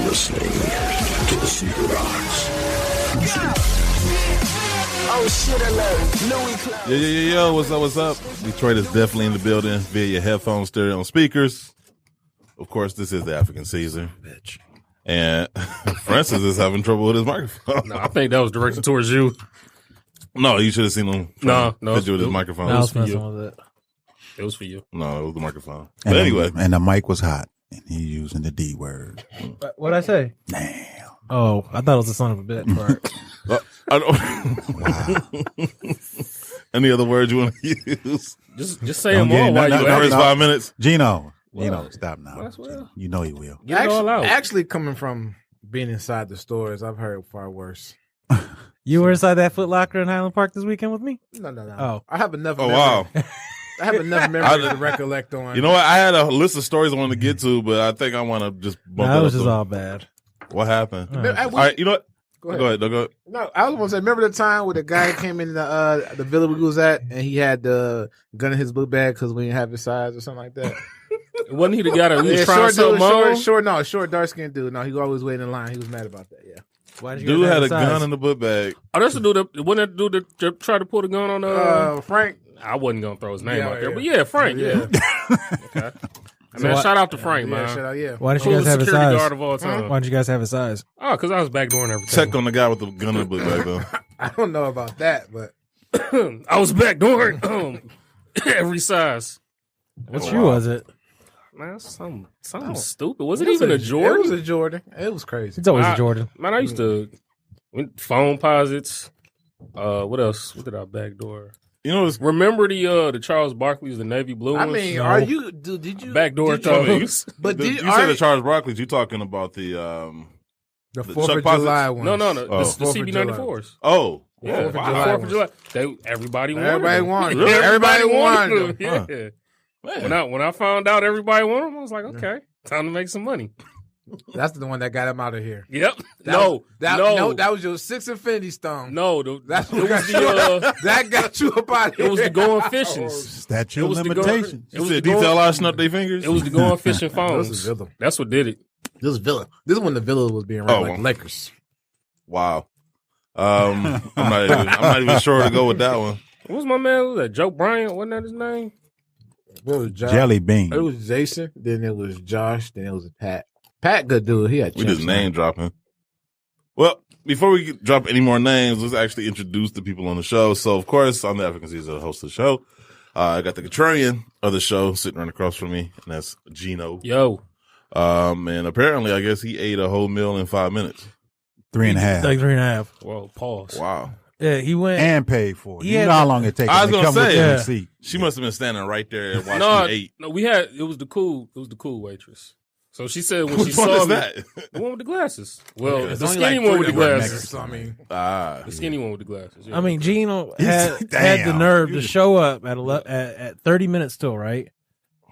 listening to the Secret Ops. Oh shit alert. Louis Club. Yo, what's up? Detroit is definitely in the building via your headphone stereo on speakers. Of course, this is the African Caesar. Bitch. And Francis is having trouble with his microphone. No, I think that was directed towards you. No, you should have seen him. No, with his microphone. It was for you. It was for you. No, it was the microphone. But anyway. And the mic was hot. And he using the D word. What'd I say? Damn. Oh, I thought it was the son of a bitch part. I don't. Wow. Any other words you want to use? Just say them all while you first 5 minutes. Geeno, stop now. Well. You know he will. Get it all out. Actually, coming from being inside the stores, I've heard far worse. You were inside that Foot Locker in Highland Park this weekend with me? No. Oh. I have enough. Oh, wow. I have enough memories to recollect on. You know what? I had a list of stories I wanted to get to, but I think I want to just bump That it was up just to- all bad. What happened? All right, you know what? Go ahead. Go ahead. No, I was going to say, remember the time where the guy came in the villa we was at and he had the gun in his book bag because we didn't have his size or something like that? Wasn't he the guy that was trying short something on? short, dark-skinned dude. No, he always waiting in line. He was mad about that, yeah. Why did you Dude guys had have a size? gun in the book bag. Oh, that's the dude that wasn't that dude that tried to put a gun on Frank. I wasn't gonna throw his name Yeah, out there, yeah. but yeah, Frank, yeah. Okay. Man, shout out to Frank, Yeah, man. shout out, yeah. Why didn't you Coolest guys have his security size? guard of all time. Why didn't you guys have his size? Oh, because I was backdooring everything. Check on the guy with the gun in the book bag, though. I don't know about that, but I was backdooring every size. What shoe was it? Man, something stupid. Was it even a It Jordan? was a Jordan. It was crazy. It's always a Jordan. Man, I used to phone posits. What else? What did I backdoor? You know, it's Remember the Charles Barkley's, the navy blue I ones? mean, No. did you Backdoor did you- throws? But you did said the Charles Barkley's. You talking about the the the 4th Chuck of July posits? one? No, Oh. the 4th of CB94s. oh Yeah, Fourth of wow. July 4th of ones. July. Everybody wanted Everybody them. wanted Really? them. Everybody wanted them. them. Yeah. When I found out everybody wanted them, I was like, okay, time to make some money. That's the one that got him out of here. Yep. No, no, that was your 6 Infinity Stone. no. That's It what was got you. the That got you up out of here. it was the going fishing. Statute It of was the limitations. It you was said the going- detail I snuck their fingers. It was the going fishing This phones. is Villa. That's what did it. This is Villa. This is when the Villa was being run Oh. like Lakers. Wow. I'm not even sure to go with that one. What was my man? Was that Joe Bryant? Wasn't that his name? What was Josh? Jelly bean. It was Jason. Then it was Josh. Then it was Pat. Pat, good dude. He had We just chips, name man. dropping. Well, before we drop any more names, let's actually introduce the people on the show. So, of course, I'm the African Caesar, the host of the show. I got the contrarian of the show sitting right across from me, and that's Geeno. Yo. And apparently, I guess he ate a whole meal in 5 minutes. 3.5. Like 3.5. Well, pause. Wow. Yeah, he went. And paid for it. Yeah, You know how long it takes. I was They gonna come with say, the yeah. receipt. She must have been standing right there and watching No, you eat. no, it was the cool waitress. So she said when she Which one saw is me, that? the one with the glasses. Well, Okay. the There's only skinny like one with the 3 that work glasses. next, so I mean, The skinny one with the glasses. Yeah. I mean, Gino had the Damn. nerve to show up at 30 minutes till, right?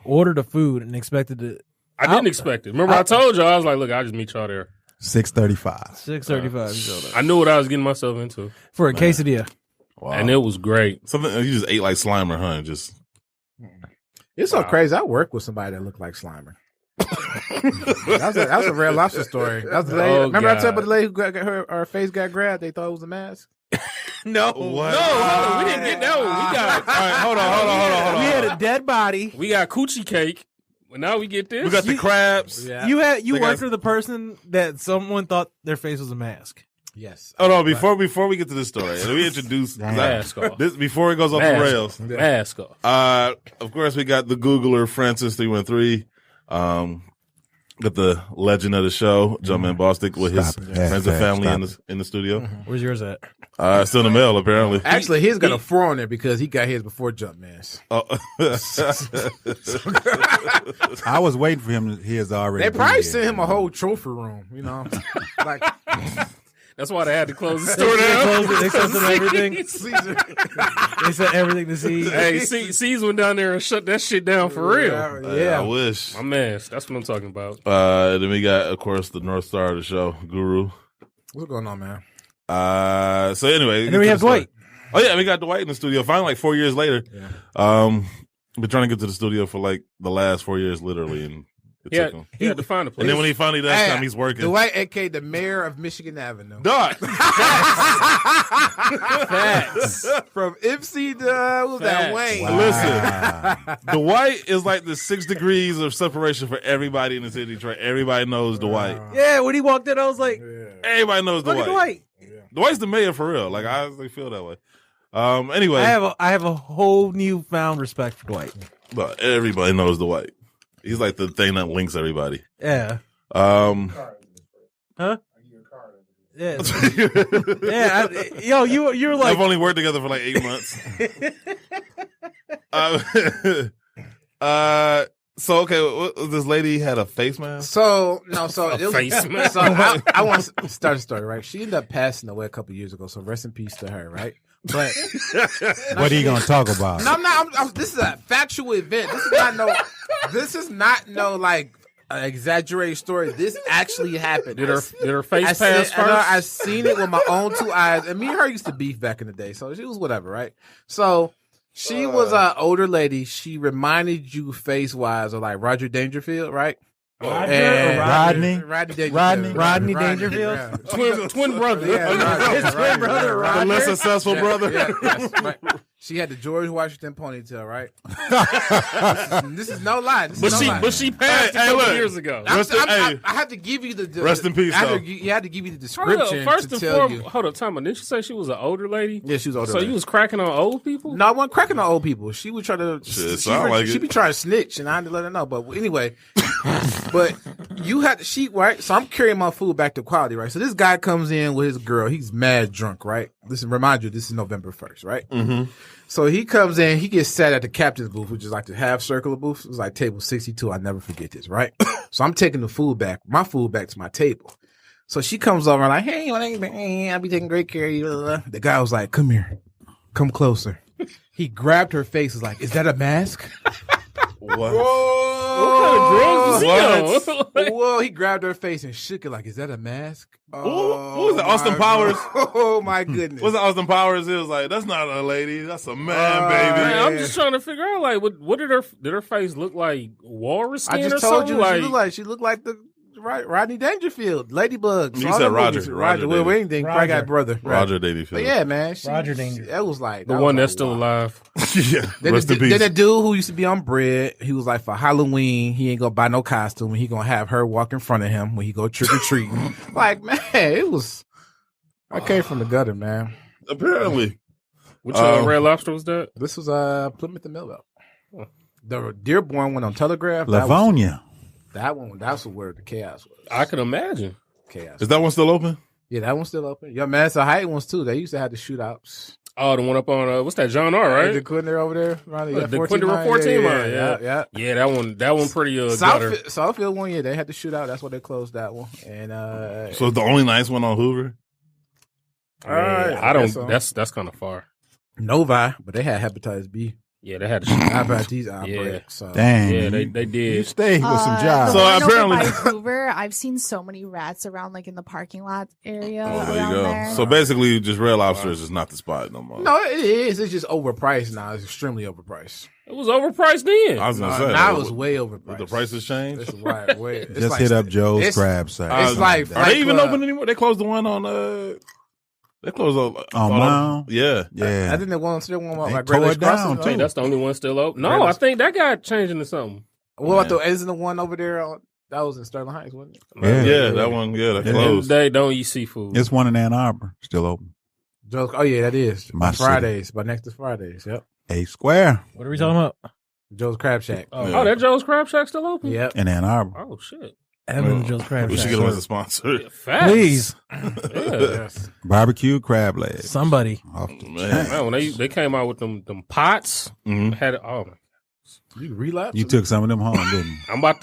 Ordered the food and expected to. I didn't expect it. Remember, I told you I was like, "Look, I'll just meet y'all there." 6:35. 6:35. he showed up. I knew what I was getting myself into, For a quesadilla. Wow. and it was great. Something you just ate like Slimer, huh? Just it's so crazy. I work with somebody that looked like Slimer. That's a real lobster story. That's the lady. Oh, remember I God. told you about the lady who got her face got grabbed? They thought it was a mask. No. what? No, we didn't get that one. We got All right, hold on. We had a dead body. we got coochie cake. But now we get this. We got the crabs. Yeah. You They worked got- with the person that someone thought their face was a mask. Yes. Oh no! Before we get to this story, let me introduce Mask off. this before it goes off the rails. Mask off. Of course, we got the Googler Francis 313. Got the legend of the show, JumpmanBostic, with his Stop it. friends and Hashtag family stop in the studio. Where's yours at? Still in the mail, apparently. Actually, he's got a 4 on there because he got his before Jumpman's. Oh. I was waiting for him. He has already. They been probably here. sent him a whole trophy room, you know. Like That's why they had to close the store down. They sent them everything. Caesar. They sent everything to see. Hey, C's went down there and shut that shit down for real. Yeah. I wish. My man, that's what I'm talking about. Then we got, of course, the North Star of the show, Guru. What's going on, man? So anyway, And then we have Dwight. Oh yeah, we got Dwight in the studio. Finally, like 4 years later. Yeah. Been trying to get to the studio for like the last 4 years, literally, and It took him. He had to find a place. And then when he finally does Hey, come, he's working. Dwight, aka the mayor of Michigan Avenue. Dog. Facts. From MC to what was that Wayne? Listen, Dwight is like the 6 degrees of separation for everybody in the city of Detroit. Everybody knows Dwight. Yeah, when he walked in, I was like, Everybody knows look Dwight. at Dwight. Dwight's the mayor for real. Like, I honestly feel that way. Anyway, I have a whole newfound respect for Dwight. but everybody knows Dwight. He's like the thing that links everybody. Yeah. Huh? Yeah. Yeah. You're like, I've only worked together for like 8 months. So okay, this lady had a face mask. So it was, face mask. So I want to start a story, right? She ended up passing away a couple years ago, so rest in peace to her, right? But What are you gonna talk about? no, I'm not. This is a factual event. This is not no like exaggerated story. This actually happened. Did her face pass first? I seen it with my own 2 eyes. And me and her used to beef back in the day, so she was whatever, right? So she was an older lady. She reminded you face wise of like Roger Dangerfield, right? Rodney? Rodney Dangerfield? Yeah. Twin brother. Yeah, his twin brother, The Roger. less successful brother. yes, right. She had the George Washington ponytail, right? This is no lie. This is no lie. But she passed Hey, a couple look. years ago. I had to give you the Rest in peace, though. You had to give you the Hold up, description first to and tell foremost, you. hold up, time out. Didn't you say she was an older lady? Yeah, she was older. So lady. you was cracking on old people? No, I wasn't cracking on old people. She would try to. Shit, sound like she it. be trying to snitch, and I had to let her know. But anyway, but you had to sheet right. So I'm carrying my food back to quality, right? So this guy comes in with his girl. He's mad drunk, right? Listen, remind you, this is November 1st, right? Mm-hmm. So he comes in. He gets sat at the captain's booth, which is like the half circular booth. It was like table 62. I never forget this, right? So I'm taking my food back to my table. So she comes over like, hey, I'll be taking great care of you. The guy was like, come here. Come closer. He grabbed her face. Was like, is that a mask? What? What kind of drugs was he on? Whoa, he grabbed her face and shook it like, is that a mask? What was it, Austin my Powers? God. Oh my goodness. Was it Austin Powers? It was like, that's not a lady, that's a man, Man, baby. I'm just trying to figure out, like, what did her face look like? Walrus skin I just or told something? you she looked like the Rodney Dangerfield, Ladybug. You All said the Roger. movies. Roger Well, Dangerfield. anything. Probably got brother. Roger Dangerfield. But yeah, man. Roger Dangerfield. That was like The that one was that's like, still wow. alive. Yeah. Then Rest the, in peace. then the dude who used to be on Bread, he was like, for Halloween, he ain't gonna buy no costume. He gonna have her walk in front of him when he go trick or treating. Like, man, it was. I came from the gutter, man. Apparently. Which Red Lobster was that? This was Plymouth and Millville. The Dearborn one on Telegraph. Livonia. That one. That's where the chaos was. I can imagine. Chaos. Is that one still open? Yeah, that one's still open. Your Master Height ones too. They used to have the shootouts. Oh, the one up on what's that? John R. Right? The Quinter over there, around The 14 Quinter mile. 14 mile, yeah. yeah. That one pretty gutter. Southfield one, yeah, they had the shootout. That's why they closed that one. And So the only nice one on Hoover? Yeah, I don't. That's kind of far. Novi, but they had hepatitis B. Yeah, they had. Hepatitis outbreak. So. Dang. Yeah, they You did. stayed with some jobs. So So apparently- by Hoover, I've seen so many rats around, like in the parking lot area. Oh, there you around go. There. So basically, just Red Lobsters is not the spot no more. No, it is. It's just overpriced now. It's extremely overpriced. It was overpriced then. I was going to say. Now it's way overpriced. Did the prices change? It's right. Way. It's Just like, hit up Joe's it's- crab site. It's like Are they even Club. open anymore? They closed the one on, they closed On Mound? Yeah. Yeah. I think the one still one They like tore Great it Lakes Crossing. down, I think that's the only one still open. No, Red I think that got changed into something. What about the isn't the one over there? That was in Sterling Heights, wasn't it? Yeah. Yeah, that one, yeah, that Yeah. closed. They don't eat seafood. It's one in Ann Arbor. Still open. Joe's, oh yeah, that is My Fridays, but next is Fridays. Yep. A Square What are we talking about? Joe's Crab Shack. Oh, that Joe's Crab Shack still open? Yep. in Ann Arbor. Oh shit. Evan Joe's Crab We should Shack. get them as a sponsor. Facts. Please, Yeah. Yes. Barbecue crab legs. somebody. Off the Man. Man, when they came out with them pots, Mhm. had it. Oh, man. You relapse. You took some of them home, didn't you? I'm about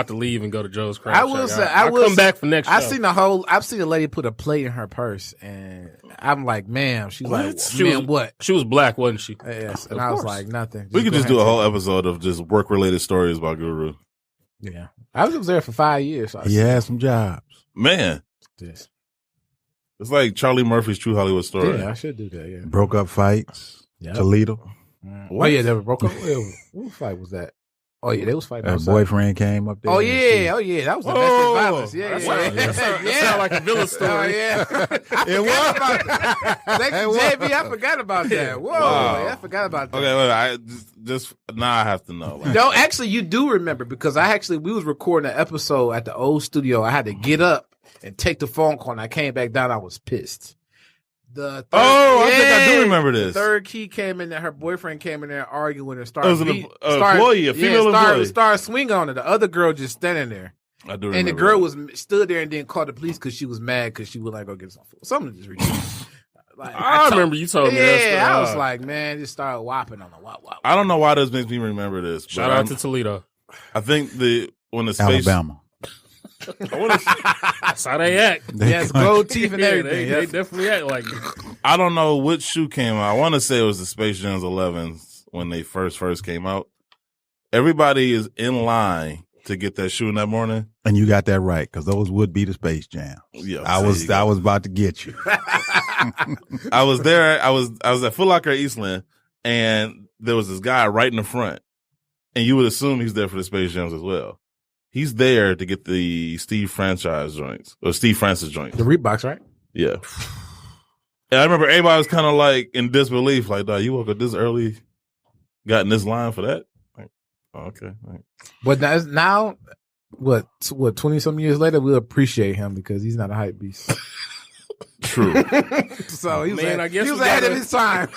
to leave and go to Joe's Crab I Shack. will say, I'll come back for next. I've show. seen I've seen a lady put a plate in her purse, and I'm like, ma'am. She's like, She man, was- what? She was black, wasn't she? Yes, and Of I was course. like, nothing. We could go just do a ahead whole episode of just work related stories about Guru. and- Yeah, I was there for 5 years. So I He had some jobs. Man, this. it's like Charlie Murphy's True Hollywood Story. Yeah, I should do that. Yeah. Broke up fights. Yeah. Toledo. Oh yeah, they were broke up. What fight was that? Oh yeah, they was fighting Her outside. boyfriend came up there. Oh yeah, that was domestic violence. Yeah, That sound like a villain story. Oh yeah, it was. Thank you, JB. I forgot about that. Whoa, Wow. I forgot about that. Okay, wait. I just now I have to know. Like, No, actually, you do remember because we was recording an episode at the old studio. I had to get up and take the phone call, and I came back down. I was pissed. I think I do remember this. The third key came in there. Her boyfriend came in there arguing and It started. was an employee, a female employee. Started swinging on her. The other girl just standing there. I do remember. And the girl that. was stood there and didn't call the police because she was mad because she would like go get some food. Something just ridiculous. Like, I remember you told me that story. Yeah, I was like, man, just started whopping on the wop. I don't know why this makes me remember this. Shout out to Toledo. I think when the space Alabama. That's how they act. Yes, gold teeth and Yeah, everything. they definitely act like it. I don't know which shoe came out. I want to say it was the Space Jams 11s when they first came out. Everybody is in line to get that shoe in that morning. And you got that right, because those would be the Space Jams. Yeah, I was about to get you. I was there. I was at Foot Locker at Eastland, and there was this guy right in the front, and you would assume he's there for the Space Jams as well. He's there to get the Steve Francis joints. The Reeboks, right? Yeah. And I remember everybody was kind of like in disbelief, like, dog, you woke up this early, got in this line for that? Like, oh, okay. Right. But now, what, 20-some years later, we'll appreciate him because he's not a hype beast. True. So he was, Man, I guess he was we ahead gotta- of his time.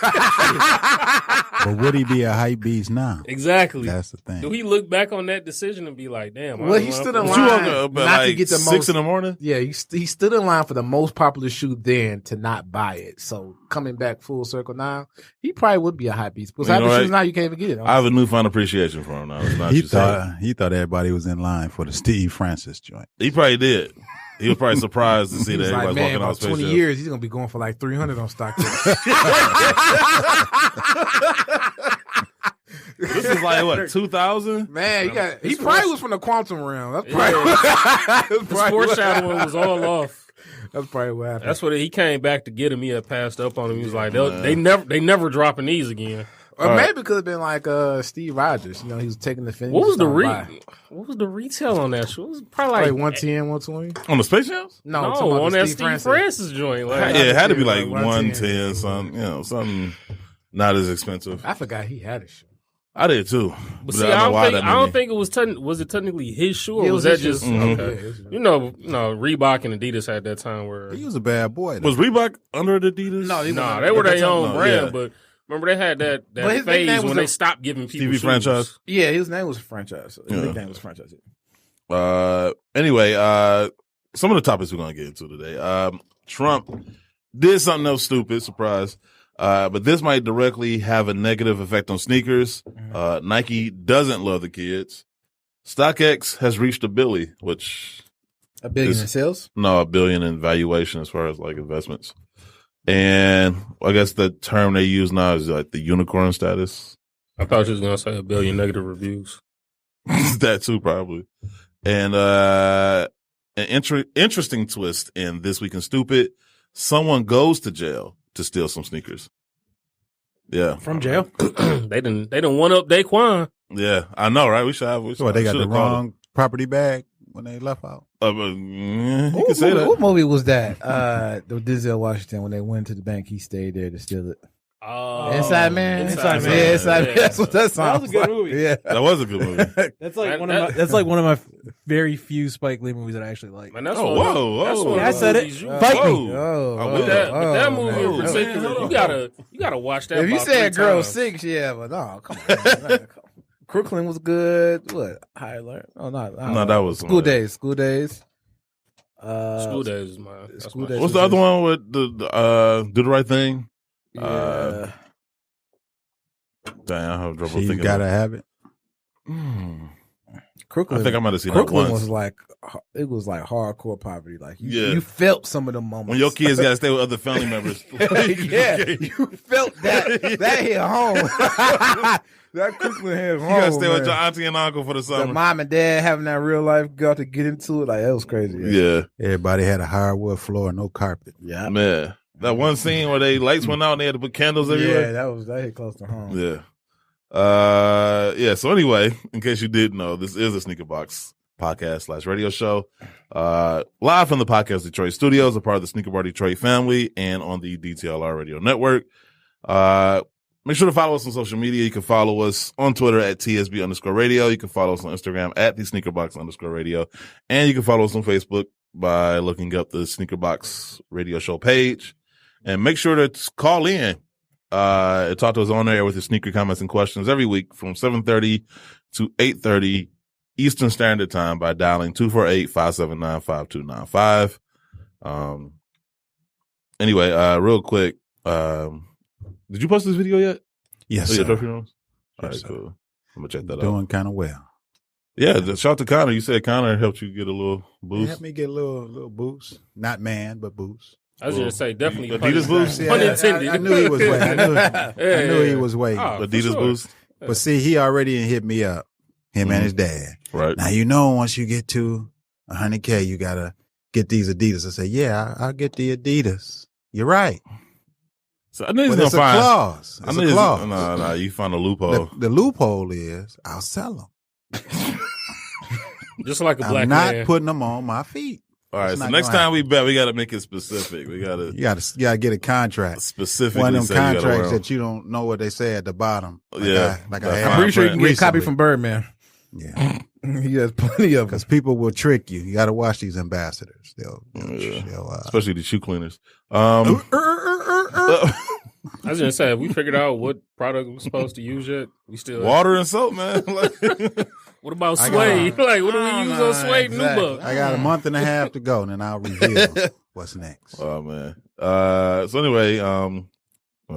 But would he be a hype beast now? Exactly. That's the thing. Do he look back on that decision and be like, damn? Well, he stood in But you woke line up at not to like get the 6 most. in the morning? Yeah, he stood in line for the most popular shoe then to not buy it. So coming back full circle now, he probably would be a hype beast. Because You know half the what? shoes now you can't even get it. I have a newfound appreciation for him now. It's not He you saying. thought everybody was in line for the Steve Francis joint. He probably did. He was probably surprised to see He that was like, everybody's man, walking about out Space 20 Jam. years, he's going to be going for like 300 on StockX. This is like, what, 2000? Man, he probably was from the quantum realm. That's probably, The foreshadowing was all off. That's probably what happened. That's what he came back to get him. He had passed up on him. He was like, they never dropping these again. Or maybe it could have been like Steve Rogers. You know, he was taking the finish. What was the retail on that shoe? It was probably Like like 110, 120? On the Space Jams? No, I'm no, talking about on the that Steve Francis joint. Like, Yeah, it had to be like like 110, something not as expensive. I forgot he had a shoe. I did too. But see, I don't think it was was it technically his shoe, or Yeah, it was was that his just shoe. Mhm. okay? Yeah, his shoe. You know, Reebok and Adidas had that time where He was a bad boy, though. Was Reebok under Adidas? No, he was nah, under- they were their that's own no, brand, yeah. but remember they had that But his phase nickname when was they a- stopped giving people TV shoes. franchise? Yeah, his name was franchise. His Yeah. nickname was franchise. Anyway, some of the topics we're going to get into today. Trump did something else stupid, surprise. But this might directly have a negative effect on sneakers. Nike doesn't love the kids. StockX has reached $1 billion, which $1 billion This- in sales? no, $1 billion in valuation as far as like investments. And I guess the term they use now is like the unicorn status. I thought you was gonna say $1 billion negative reviews. That too, probably. And an interesting twist in This Week in Stupid, someone goes to jail to steal some sneakers. Yeah. From jail? they didn't one up Daquan. Yeah, I know, right? We should have. So they got the should've called wrong property bag when they left out. him. You can say that. What movie was that? The Denzel Washington, when they went to the bank, he stayed there to steal it. Inside Man? Inside Man. Yeah, Inside Man. That's what that That sounds was a good like. movie. Yeah. That was a good movie. That's like Man, that's like one of my very few Spike Lee movies that I actually like. Man, that's Oh, one of- whoa, that's whoa. one of Yeah, I the said it. movies you- Fight Whoa. me. Oh, I oh, will. But that oh, movie in man. particular, you gotta watch that. If you about said 3 Girl times. 6, yeah, but no, come on. Crooklyn was good. What? High Alert? Oh, No, that was School Days. School Days. School Days is mine. That's School my- Days. What's the other one with the Do the Right Thing? Yeah. Dang, I have trouble She's thinking. got to have it. Crooklyn. I think I might have seen that Crooklyn once. was like, it was like hardcore poverty. Like Yeah. you felt some of the moments. When your kids got to stay with other family members. yeah, you felt that hit home. That Crooklyn hit home. You got to stay with man. your auntie and uncle for the The summer. mom and dad having that real life got to get into it. Like that was crazy. Yeah, Everybody had a hardwood floor, no carpet. Yeah. man. That one scene where they lights went out and they had to put candles Yeah, everywhere. that hit close to home. Yeah. Yeah. So anyway, in case you didn't know, this is a Sneaker Box podcast / radio show. Live from the Podcast Detroit studios, a part of the Sneaker Bar Detroit family and on the DTLR radio network. Make sure to follow us on social media. You can follow us on Twitter at TSB_radio. You can follow us on Instagram at the SneakerBox_radio. And you can follow us on Facebook by looking up the Sneaker Box radio show page. And make sure to call in. Talk to us on air with your sneaker comments and questions every week from 7:30 to 8:30 Eastern Standard Time by dialing 248-579-5295. Anyway, real quick, did you post this video yet? Yes, Yeah, sir. trophy rooms? All right, sir. cool. I'm gonna check that out. Doing kind of well. Yeah, shout out to Connor. You said Connor helped you get a little They boost. helped me get a little boost. Not man, but boost. I was going to say, definitely. Adidas boost? See, Pun intended. I knew he was waiting. I knew he was waiting. Oh, for Adidas sure. boost? But see, he already hit me up. Him and his dad. Right. Now, once you get to 100K, you got to get these Adidas. I say, yeah, I'll get the Adidas. You're right. So I know he's But gonna it's a find. clause. I It's know a he's- clause. No, you found a loophole. The loophole is I'll sell them. Just like a black I'm not man. putting them on my feet. All right. It's So not next gonna time we bet, we got to make it specific. We got You to got to get a contract. specifically One of say them you gotta wear contracts 'em. that you don't know what they say at the bottom. Like Yeah. I That's had I'm pretty sure you can get a copy recently. from Birdman. Yeah. He has plenty of them. Because people will trick you. You got to watch these ambassadors. They'll Especially the shoe cleaners. I was going to say, have we figured out what product we're supposed to use yet? We still Water and soap, man. Like, What about I suede? got- Like, what do we use on suede exactly. Nubuck? I got a month and a half to go, and then I'll reveal what's next. oh man. So anyway, well,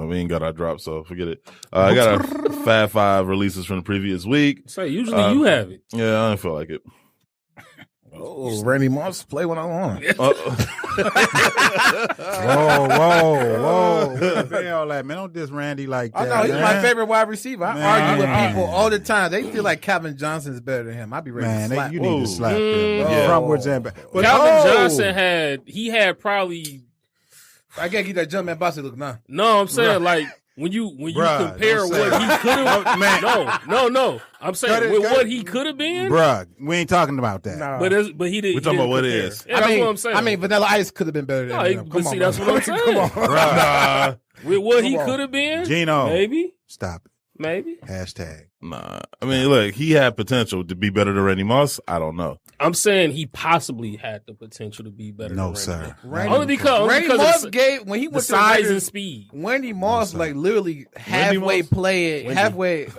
we ain't got our drop, so forget it. I got our Fab 5 releases from the previous week. Say, usually you have it. Yeah, I don't feel like it. Oh, Randy Moss, play what I want. Whoa. Say all that, man. Don't diss Randy like I that. know he's man. my favorite wide receiver. I argue with Man. people all the time. They feel like Calvin Johnson is better than him. I'd be ready Man, to slap. you need Whoa. to slap them. Yeah. Frontwards and back. But Calvin Johnson had probably, I can't get that JumpmanBostic look now. no, I'm saying like, when you Bruh, compare don't say what he that. could have, Man. no. I'm saying Cut it, with cut what it. he could have been, Bruh, we ain't talking about that. No. but he didn't. We're talking he about what didn't it compare. is. Yeah, that's what I'm saying. I mean, Vanilla Ice could have been better than No, him. but see, that's what I'm saying. Come on. Nah, With what he Come on. could have been, Geno. maybe. Stop it. Maybe. Hashtag. nah. I mean, look, he had potential to be better than Randy Moss. I don't know. I'm saying he possibly had the potential to be better. No, than sir. Randy- Only because Randy of Moss the, gave when he the went to size the and speed. Wendy Moss like literally halfway Moss? played, Wendy.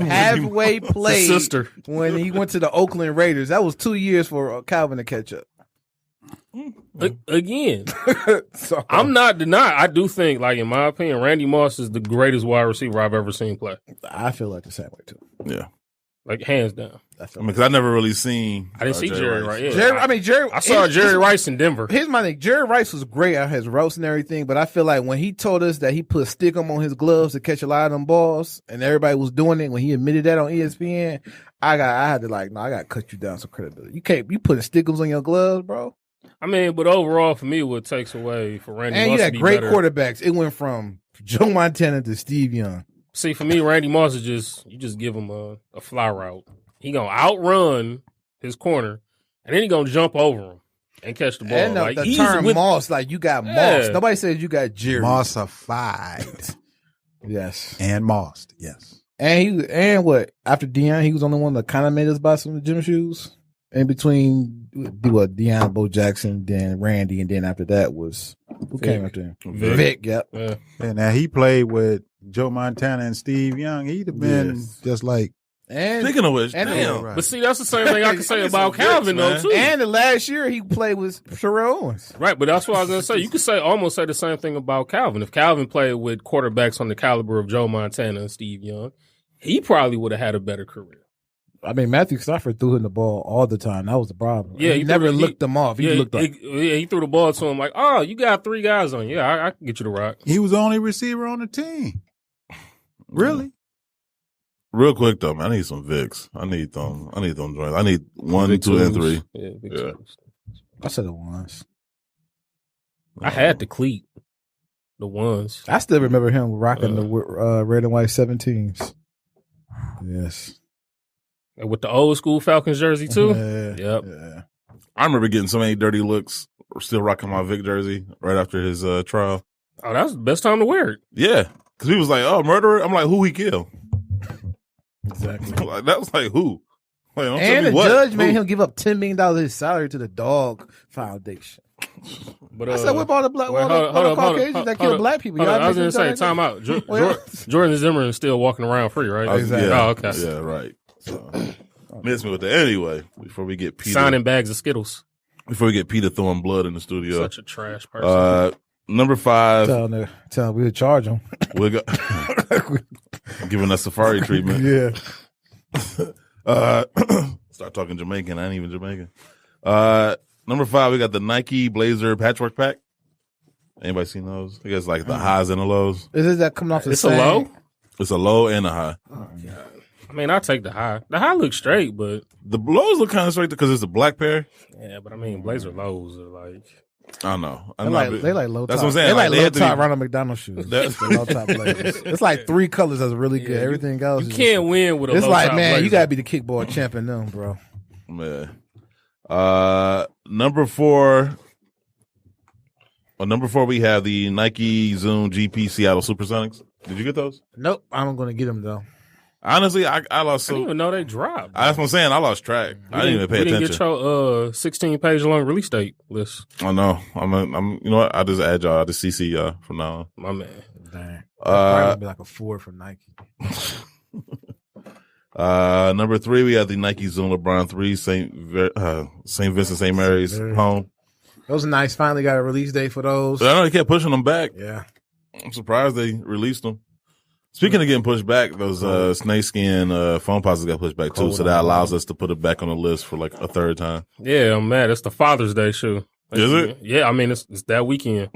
halfway played sister. when he went to the Oakland Raiders. That was 2 years for Calvin to catch up. Again, So I'm not denying. I do think, like in my opinion, Randy Moss is the greatest wide receiver I've ever seen play. I feel like the same way too. Yeah. Like hands down. I I feel mean, because I never really seen. I didn't see Jerry Rice. Yeah. Jerry. I saw Jerry Rice in Denver. Here's my thing. Jerry Rice was great at his roast and everything, but I feel like when he told us that he put stickum on his gloves to catch a lot of them balls, and everybody was doing it when he admitted that on ESPN, I had to like, no, I got to cut you down some credibility. You putting stickums on your gloves, bro. I mean, but overall, for me, what takes away for Randy And Moss you to had be great better. quarterbacks. It went from Joe Montana to Steve Young. See, for me, Randy Moss is you just give him a fly route. He gonna outrun his corner, and then he gonna jump over him and catch the ball. And like the he's term with, Moss, like you got Yeah. Moss. Nobody says you got Jerry. Mossified. Yes. And mossed. Yes. And what? After Deion, he was the only one that kind of made us buy some gym shoes. In between, Deion, Bo Jackson, then Randy, and then after that was who came after him? Vic. Yep. Yeah. And now he played with Joe Montana and Steve Young. He'd have been Yes. just like, And Speaking of which, and- damn. Right. But see, that's the same thing I can say about Calvin though man. too. and the last year he played with Terrell Owens. Right, but that's what I was gonna say. You could almost say the same thing about Calvin. If Calvin played with quarterbacks on the caliber of Joe Montana and Steve Young, he probably would have had a better career. I mean, Matthew Stafford threw him the ball all the time. That was the problem. Yeah, he he never threw- looked them off. He looked up. he threw the ball to him like, "Oh, you got 3 guys on you. Yeah, I can get you the rock." he was the only receiver on the team. Really? Real quick though, man, I need some Vicks. I need them joints. I need 1, Big 2, and twos. 3. Yeah, big Yeah. twos. I said it once. I had the cleat, the ones. I still remember him rocking the red and white 17s. Yes. And with the old school Falcons jersey too. Yeah. Yep. Yeah. I remember getting so many dirty looks. Still rocking my Vic jersey right after his trial. Oh, that was the best time to wear it. Yeah, because he was like, "Oh, murderer." I'm like, "Who he kill?" Exactly. Like, that was like, "Who?" Like, don't tell And me the what. judge made Who? him give up $10 million of his salary to the Dog Foundation. But I said, what about the black, wait, all the Caucasians that kill black people? I was Y'all going to say, making time out. Well, Jordan Zimmerman is still walking around free, right? Exactly. Yeah, Oh, okay. Yeah, right. So, miss me with that. Anyway, before we get Peter, Signing bags of Skittles. before we get Peter throwing blood in the studio, Such a trash person. number 5, tell him we'll charge him. we got giving us safari treatment. Yeah. Start talking Jamaican. I ain't even Jamaican. Number 5, we got the Nike Blazer Patchwork Pack. Anybody seen those? I guess like the highs and the lows. Is it that coming off the It's same? a low? It's a low and a high. I mean, I'll take the high. The high looks straight, but The lows look kind of straight because it's a black pair. yeah, but I mean, Blazer lows are like. I know. They like low top. That's what I'm saying. They like They low had to be- top Ronald McDonald shoes. That- The low top Blazers. It's like 3 colors that's really good. Everything else, You is can't win with a It's low like, top man, Blazer. you gotta be the kickball champ in them, bro. Man. Number 4. Well, number 4, we have the Nike Zoom GP Seattle Supersonics. Did you get those? Nope, I'm gonna get them though. Honestly, I lost I didn't so. even know they dropped. That's what I'm saying. I lost track. I didn't even pay we didn't attention. get your 16-page long release date list. I know. I'm. You know what? I just add y'all. I just CC y'all from now on. My man. Dang, probably gonna be like a 4 from Nike. Number 3, we have the Nike Zoom LeBron 3 St. Vincent St. Mary's home. Those are nice. Finally got a release date for those. But I know they kept pushing them back. Yeah. I'm surprised they released them. Speaking of getting pushed back, those snakeskin phone posits got pushed back too, so that allows us to put it back on the list for like a third time. Yeah, I'm mad. It's the Father's Day shoe. Is it? Yeah, I mean, it's that weekend.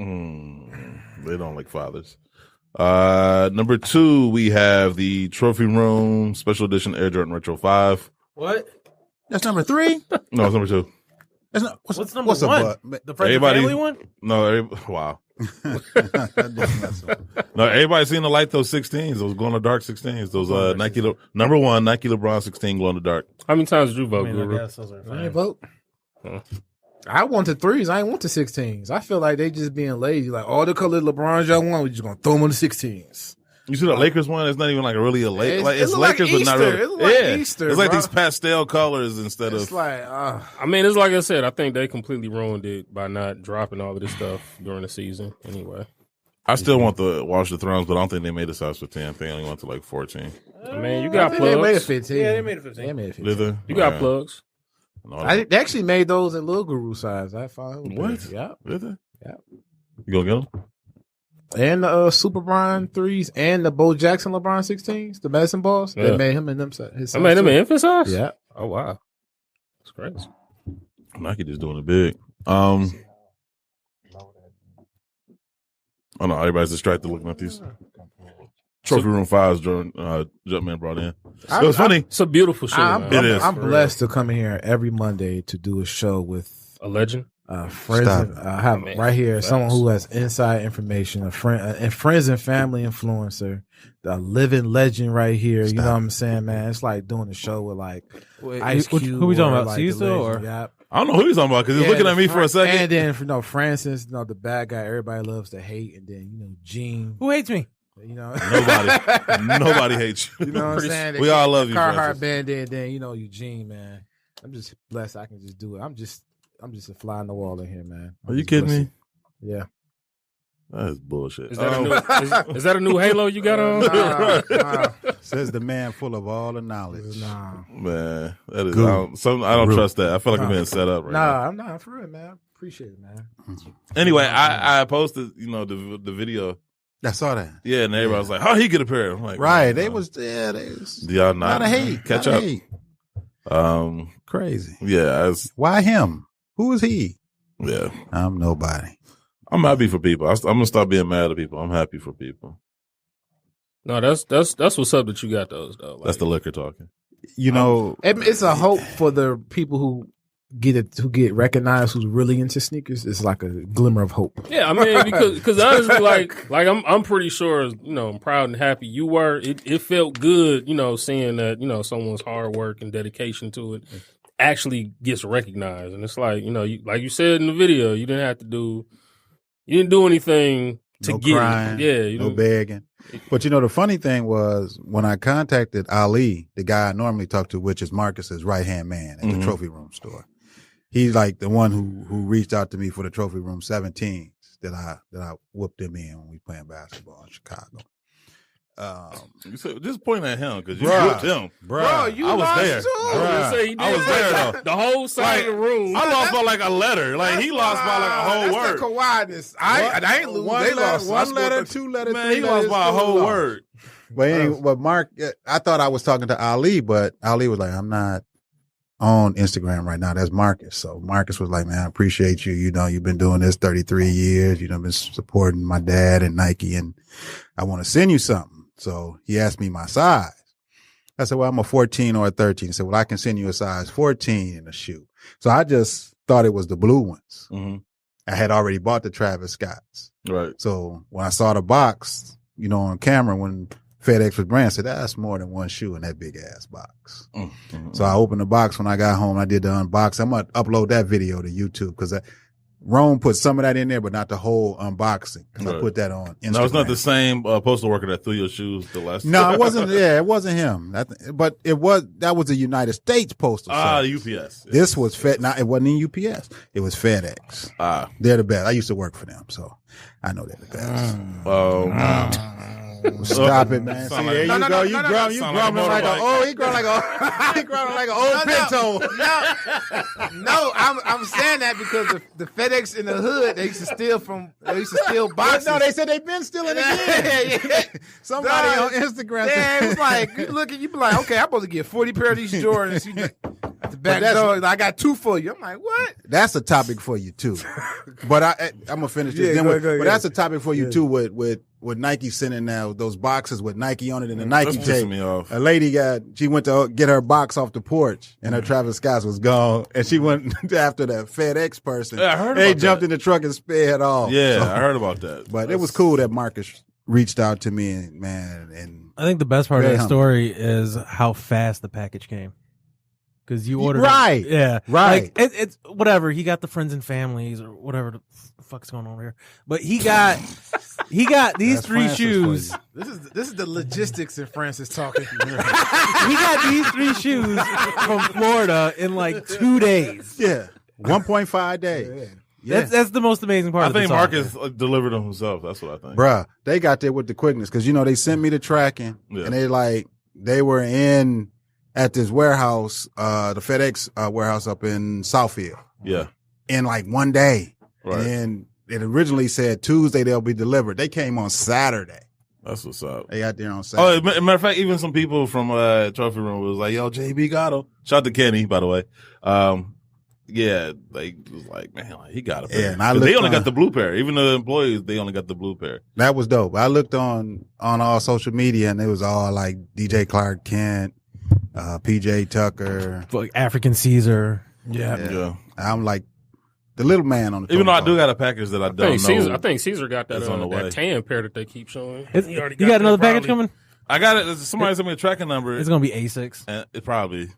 They don't like fathers. Number 2, we have the Trophy Room Special Edition Air Jordan Retro 5. What? That's number 3. No, it's number 2. That's not, What's number what's a one? butt? The Friends and Everybody- Family one? No, wow. No, everybody seen the light those 16s, those glow in the dark 16s, those Nike number 1 Nike LeBron 16 glow in the dark. How many times did you I vote, mean, Guru? I guess those are I ain't fine. vote. I want the 3s. I ain't want the 16s. I feel like they just being lazy. Like all the colors LeBron y'all want, we just gonna throw them on the 16s. You see the Lakers one? It's not even like really a Lakers. It's- Like it it's look like Lakers, but not Easter. really. It look like Easter, it's like bro. these pastel colors instead It's of. like, I mean, it's like I said. I think they completely ruined it by not dropping all of this stuff during the season. Anyway, I still want the Watch the Thrones, but I don't think they made a size for 10. I think they only went to like 14. I mean, you I got think they made it plugs. 15. Yeah, they made it 15. They made it 15. Did they? You got Yeah. plugs. No, They actually made those in Little Guru size. I found What? Yeah. Did they? Yeah. You gonna get them? And the Super Bron 3s and the Bo Jackson LeBron 16s, the medicine balls. They Yeah. made him in them. His I made them size, an infant size. too. Yeah. Oh wow, that's crazy. Nike just doing it big. Oh no, everybody's distracted looking at these. Trophy Room 5's Jumpman brought in. It was funny. It's a beautiful show. I'm It is. blessed to come in here every Monday to do a show with A legend. friends. Stop. I have Man, right here facts. someone who has inside information, a friend, and friends and family influencer, the living legend right here. You know what I'm saying, man? It's like doing a show with like Ice who Cube. we talking or, about? like, the Cecil or- legend. Yeah. I don't know who he's talking about because he's looking at me for a second. And then Francis, the bad guy everybody loves to hate, and then Gene, Who hates me? Nobody hates you. You know what I'm saying? We all love you, Carhartt Francis. Bandit, then Eugene, man. I'm just blessed I can just do it. I'm just a fly on the wall in here, man. Are you kidding me? Yeah. That is bullshit. Is that, a new, is that a new Halo you got on? Nah. Says the man full of all the knowledge. Nah. Man, that is. Good. I don't Good. trust that. I feel like I'm being set up right now. Nah, I'm not for it, man. Appreciate it, man. Anyway, I posted, the video. I saw that. Yeah, and everybody was like, "How he get a pair?" I'm like, Right. "Man, They no." was there. They was Do y'all not lot of hate. catch lot up? of hate. Crazy. Yeah, Why him? Who is he? yeah. I'm nobody. I'm happy for people. I'm gonna stop being mad at people. I'm happy for people. No, that's what's up that you got those though. Like, That's the liquor talking. You know, It's a hope for the people who get recognized, who's really into sneakers, it's like a glimmer of hope. Yeah, I mean, because honestly, like I'm pretty sure, I'm proud and happy you were. It felt good, seeing that, someone's hard work and dedication to it actually gets recognized. And it's like, like you said in the video, you didn't do anything to get crying, it. Yeah, no begging. But the funny thing was when I contacted Ali, the guy I normally talk to, which is Marcus's right-hand man at the Trophy Room store. He's like the one who reached out to me for the Trophy Room 17s that I whooped him in when we playing basketball in Chicago. You said, just point at him because you whooped him. Bro, you I was lost there. too. I was there though. The whole side of the room. I lost by like a letter. Like he lost by like a whole word. That's the Kawhi-ness. I ain't lose. They lost. One letter, 2 letters, Man, 3 he letters. lost by a whole lost. word. But anyway, but Mark, I thought I was talking to Ali, but Ali was like, I'm not on Instagram right now. That's Marcus. So Marcus was like, man, I appreciate you. You've been doing this 33 years. You've been supporting my dad and Nike, and I want to send you something. So he asked me my size. I said, well, I'm a 14 or a 13. He said, well, I can send you a size 14 in a shoe. So I just thought it was the blue ones. Mm-hmm. I had already bought the Travis Scotts. Right. So when I saw the box, on camera, when FedEx was brand, I said, that's more than one shoe in that big ass box. Mm-hmm. So I opened the box when I got home. I did the unboxing. I'm going to upload that video to YouTube because Rome put some of that in there, but not the whole unboxing. Because I put that on Instagram. No, it's not the same postal worker that threw your shoes the last time. No, it wasn't. Yeah, it wasn't him. But that was a United States postal service. UPS. This was it wasn't in UPS. It was FedEx. They're the best. I used to work for them, so I know they're the best. Stop it, man. See, there you go. You grumbling like he grumbling like an old pinto. No, I'm saying that because the FedEx in the hood, they used to steal boxes. No, they said they've been stealing again. Somebody on Instagram. Yeah, it was like, you be like, okay, I'm supposed to get 40 pair of these Jordans. At the back door, I got 2 for you. I'm like, what? That's a topic for you too. But I'm gonna finish this. But that's a topic for you too with Nike sending now those boxes with Nike on it and the Nike tape. Me off. A lady she went to get her box off the porch and her Travis Scott's was gone, and she went after the FedEx person. Yeah, I heard they about jumped that. in the truck and sped off. Yeah, I heard about that. But it was cool that Marcus reached out to me and I think the best part of Very that humble. story is how fast the package came. Because you ordered Right. it. Yeah. Right. Like, it's whatever. He got the friends and families or whatever the fuck's going on here. But he got these That's 3 Francis shoes. for This is the logistics in Francis talking. He got these 3 shoes from Florida in like 2 days. yeah, 1.5 days. Yeah. That's the most amazing part I of the think song. Marcus delivered them himself. That's what I think. Bruh, they got there with the quickness because they sent me the tracking Yeah. and they were at this warehouse, the FedEx warehouse up in Southfield Yeah. in like one day. Right. And it originally said Tuesday they'll be delivered. They came on Saturday. That's what's up. They got there on Oh, Saturday. as a matter of fact, even some people from Trophy Room was like, yo, JB got him. Shout out to Kenny, by the way. Yeah, they was like, man, he got a pair. Yeah, and I 'Cause they looked only on- got the blue pair. Even the employees, they only got the blue pair. That was dope. I looked on all social media and it was all like DJ Clark Kent, PJ Tucker. Like African Caesar. Yeah. I'm like the little man on the Even though I totem do got a package that I don't know. I think Caesar got that It's on the way. that tan pair that they keep showing. You already got another that package probably. coming? I got it. Somebody sent me a tracking number. It's going to be A6. And it probably.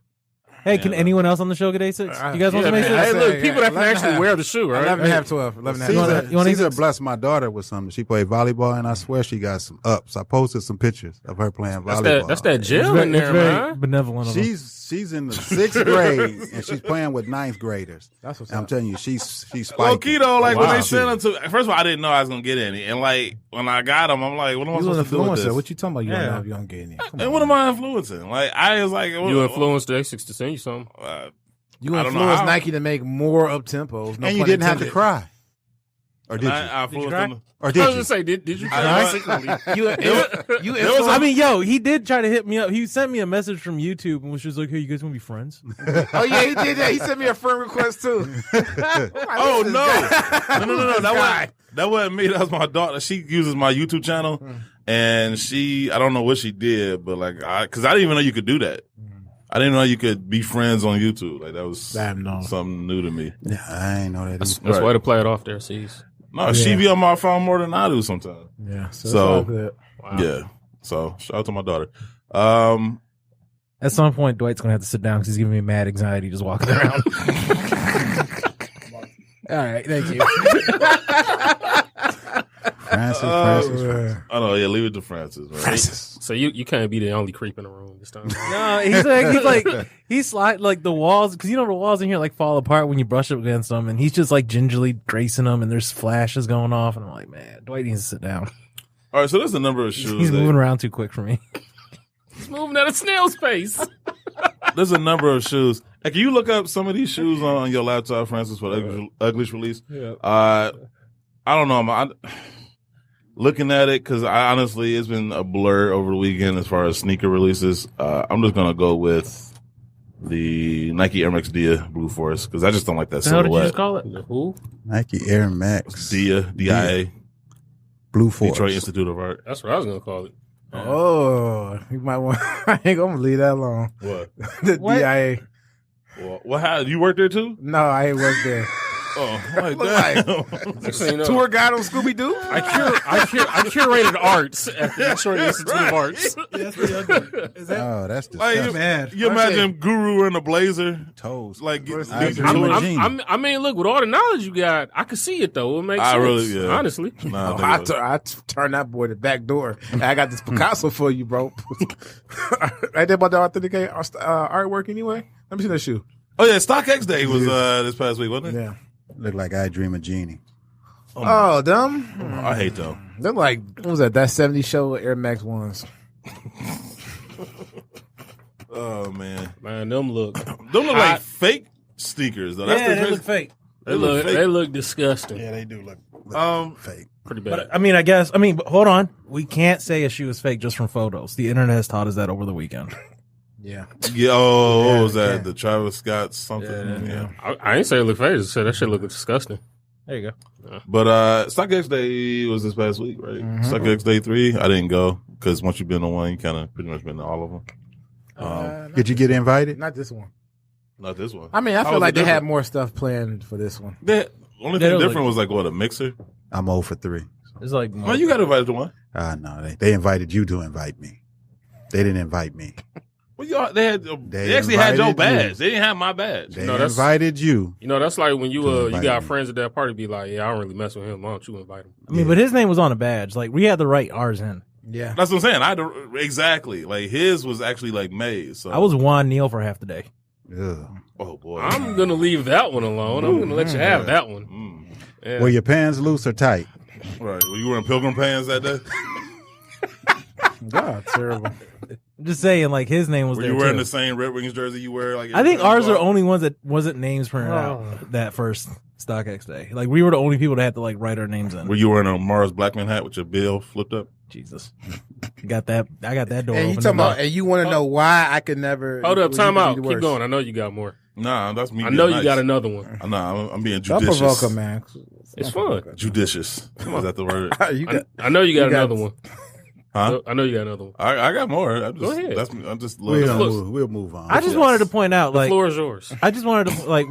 Hey, can anyone else on the show get A6? You guys want some man. A6? Hey, look, Yeah, people that can 11 actually half. wear the shoe, right? 11 and a half, 12. 11 and a half. Caesar, You want Caesar A6? blessed my daughter with something. She played volleyball, and I swear she got some ups. I posted some pictures of her playing volleyball. That's that It's gel very, in there, it's very man. benevolent of them. She's in the 6th grade, and she's playing with 9th graders. That's what's And I'm up. telling you, she's spiky. Low key though, like when Wow. they sent them to, first of all, I didn't know I was gonna get any, and like when I got them, I'm like, what am I You an supposed to do with influencer. this? What you talking about? You Yeah. don't know if you don't get any. Come And on, what am man. I influencing? Like I was like, You influenced the A6 to send you something. You I don't know influenced how. Nike to make more up tempos. No And you pun didn't have to intended. cry. Or did you? I influenced cry? them. Or I did was you? gonna say, did you I- try secretly? You influenced. I mean, yo, he did try to hit me up. He sent me a message from YouTube and was just like, hey, you guys want to be friends? Oh yeah, he did that. He sent me a friend request too. Oh no, no! That wasn't me. That was my daughter. She uses my YouTube channel, and I don't know what she did, but like, because I didn't even know you could do that. I didn't know you could be friends on YouTube. Like that was Damn, no. something new to me. Yeah, I ain't know that. That's either. way to play it off there, C's. No, she be on my phone more than I do sometimes. Yeah. So, So- it's all good. Wow. Yeah. So shout out to my daughter. At some point, Dwight's gonna have to sit down because he's giving me mad anxiety just walking around. All right. Thank you. Francis. I know. Yeah, leave it to Francis. Right? So you can't be the only creep in the room this time. No, he's slide like the walls because the walls in here like fall apart when you brush up against them, and he's just like gingerly gracing them, and there's flashes going off, and I'm like, man, Dwight needs to sit down. All right, so there's a number of shoes. He's moving around too quick for me. He's moving at a snail's pace. There's a number of shoes. Hey, can you look up some of these shoes on your laptop, Francis, for the Uglish release? Yeah. I don't know. I'm looking at it because honestly, it's been a blur over the weekend as far as sneaker releases. I'm just gonna go with the Nike Air Max Dia Blue Forest because I just don't like that How did you silhouette. just call it? Who? Nike Air Max. DIA, Blue Force. Detroit Institute of Art. That's what I was gonna call it. Oh, you might want. I ain't gonna leave that alone. What? The What? DIA. What? How you work there too? No, I ain't worked there. Oh, like Look damn. Next thing you know, Tour guide on Scooby Doo. I curated arts at the Detroit Institute of Arts. Oh, that's Like, disgusting. you imagine Guru in a blazer, Toes. like I leading agree to with it? Gene. I mean, look, with all the knowledge you got, I could see it though. It makes I sense. really, yeah. Honestly. Nah, Oh, I think it was- turned that boy the back door. I got this Picasso for you, bro. Right there about the authenticate artwork anyway. Let me see that shoe. Oh yeah, StockX Day was this past week, wasn't it? Yeah. Look like I Dream of Genie. Oh, them. I hate them. They're like, what was that? That 70 show Air Max ones. Oh man, Man, them look them look like fake sneakers though. That's the crazy- fake. they look disgusting. Yeah, they do look fake. Pretty bad. But hold on. We can't say a shoe is fake just from photos. The internet has taught us that over the weekend. Yeah. Yeah. Oh, what was that? yeah. The Travis Scott something. Yeah. I ain't say it look fake. I said that shit look disgusting. There you go. But StockX Day was this past week, right? StockX Day 3. I didn't go because once you've been to one, you kind of pretty much been to all of them. Did you get invited? Not this one. Not this one. I mean, I How feel was like it they had different? more stuff planned for this one. The only They thing don't different look- was like what, a mixer? I'm 0 for 3. It's like Oh, you got invited to one. No, they invited you to invite me. They didn't invite me. Well, they They actually had your invited badge. you. They didn't have my badge. They No, that's- invited you. You know, that's like when you invite got me. friends at that party, be like, yeah, I don't really mess with him. Why don't you invite him? I mean, but his name was on a badge. Like we had to write ours in. Yeah. That's what I'm saying. I had to, exactly. Like his was actually like made. So I was Juan Neal for half the day. Ugh. Oh boy. I'm gonna leave that one alone. I'm gonna let you have that one. Mm. Yeah. Were your pants loose or tight? Right. Were you wearing pilgrim pants that day? God, terrible. I'm just saying, like his name was Were there you wearing too. the same Red Wings jersey you wear? Like I think every ours time are you go only ones that wasn't names printed out that first StockX day. Like we were the only people that had to like write our names in. out? Were you wearing a Mars Blackman hat with your bill flipped up? Jesus, got that? I got that door And you open. talking about, and you want to know why I could never. Hold up, was time you out. the Keep worst? going. I know you got more. Nah, that's me. I being know you nice. got another one. Nah, I'm being Don't judicious. provoke him, man. It's fun. Judicious. Is that the word? You got, I know you got You got- another one. Huh? I know you got another one. I got more. I'm just, Go ahead. I'm just. We'll move on. I just wanted to point out, The like, floor is yours. I just wanted to like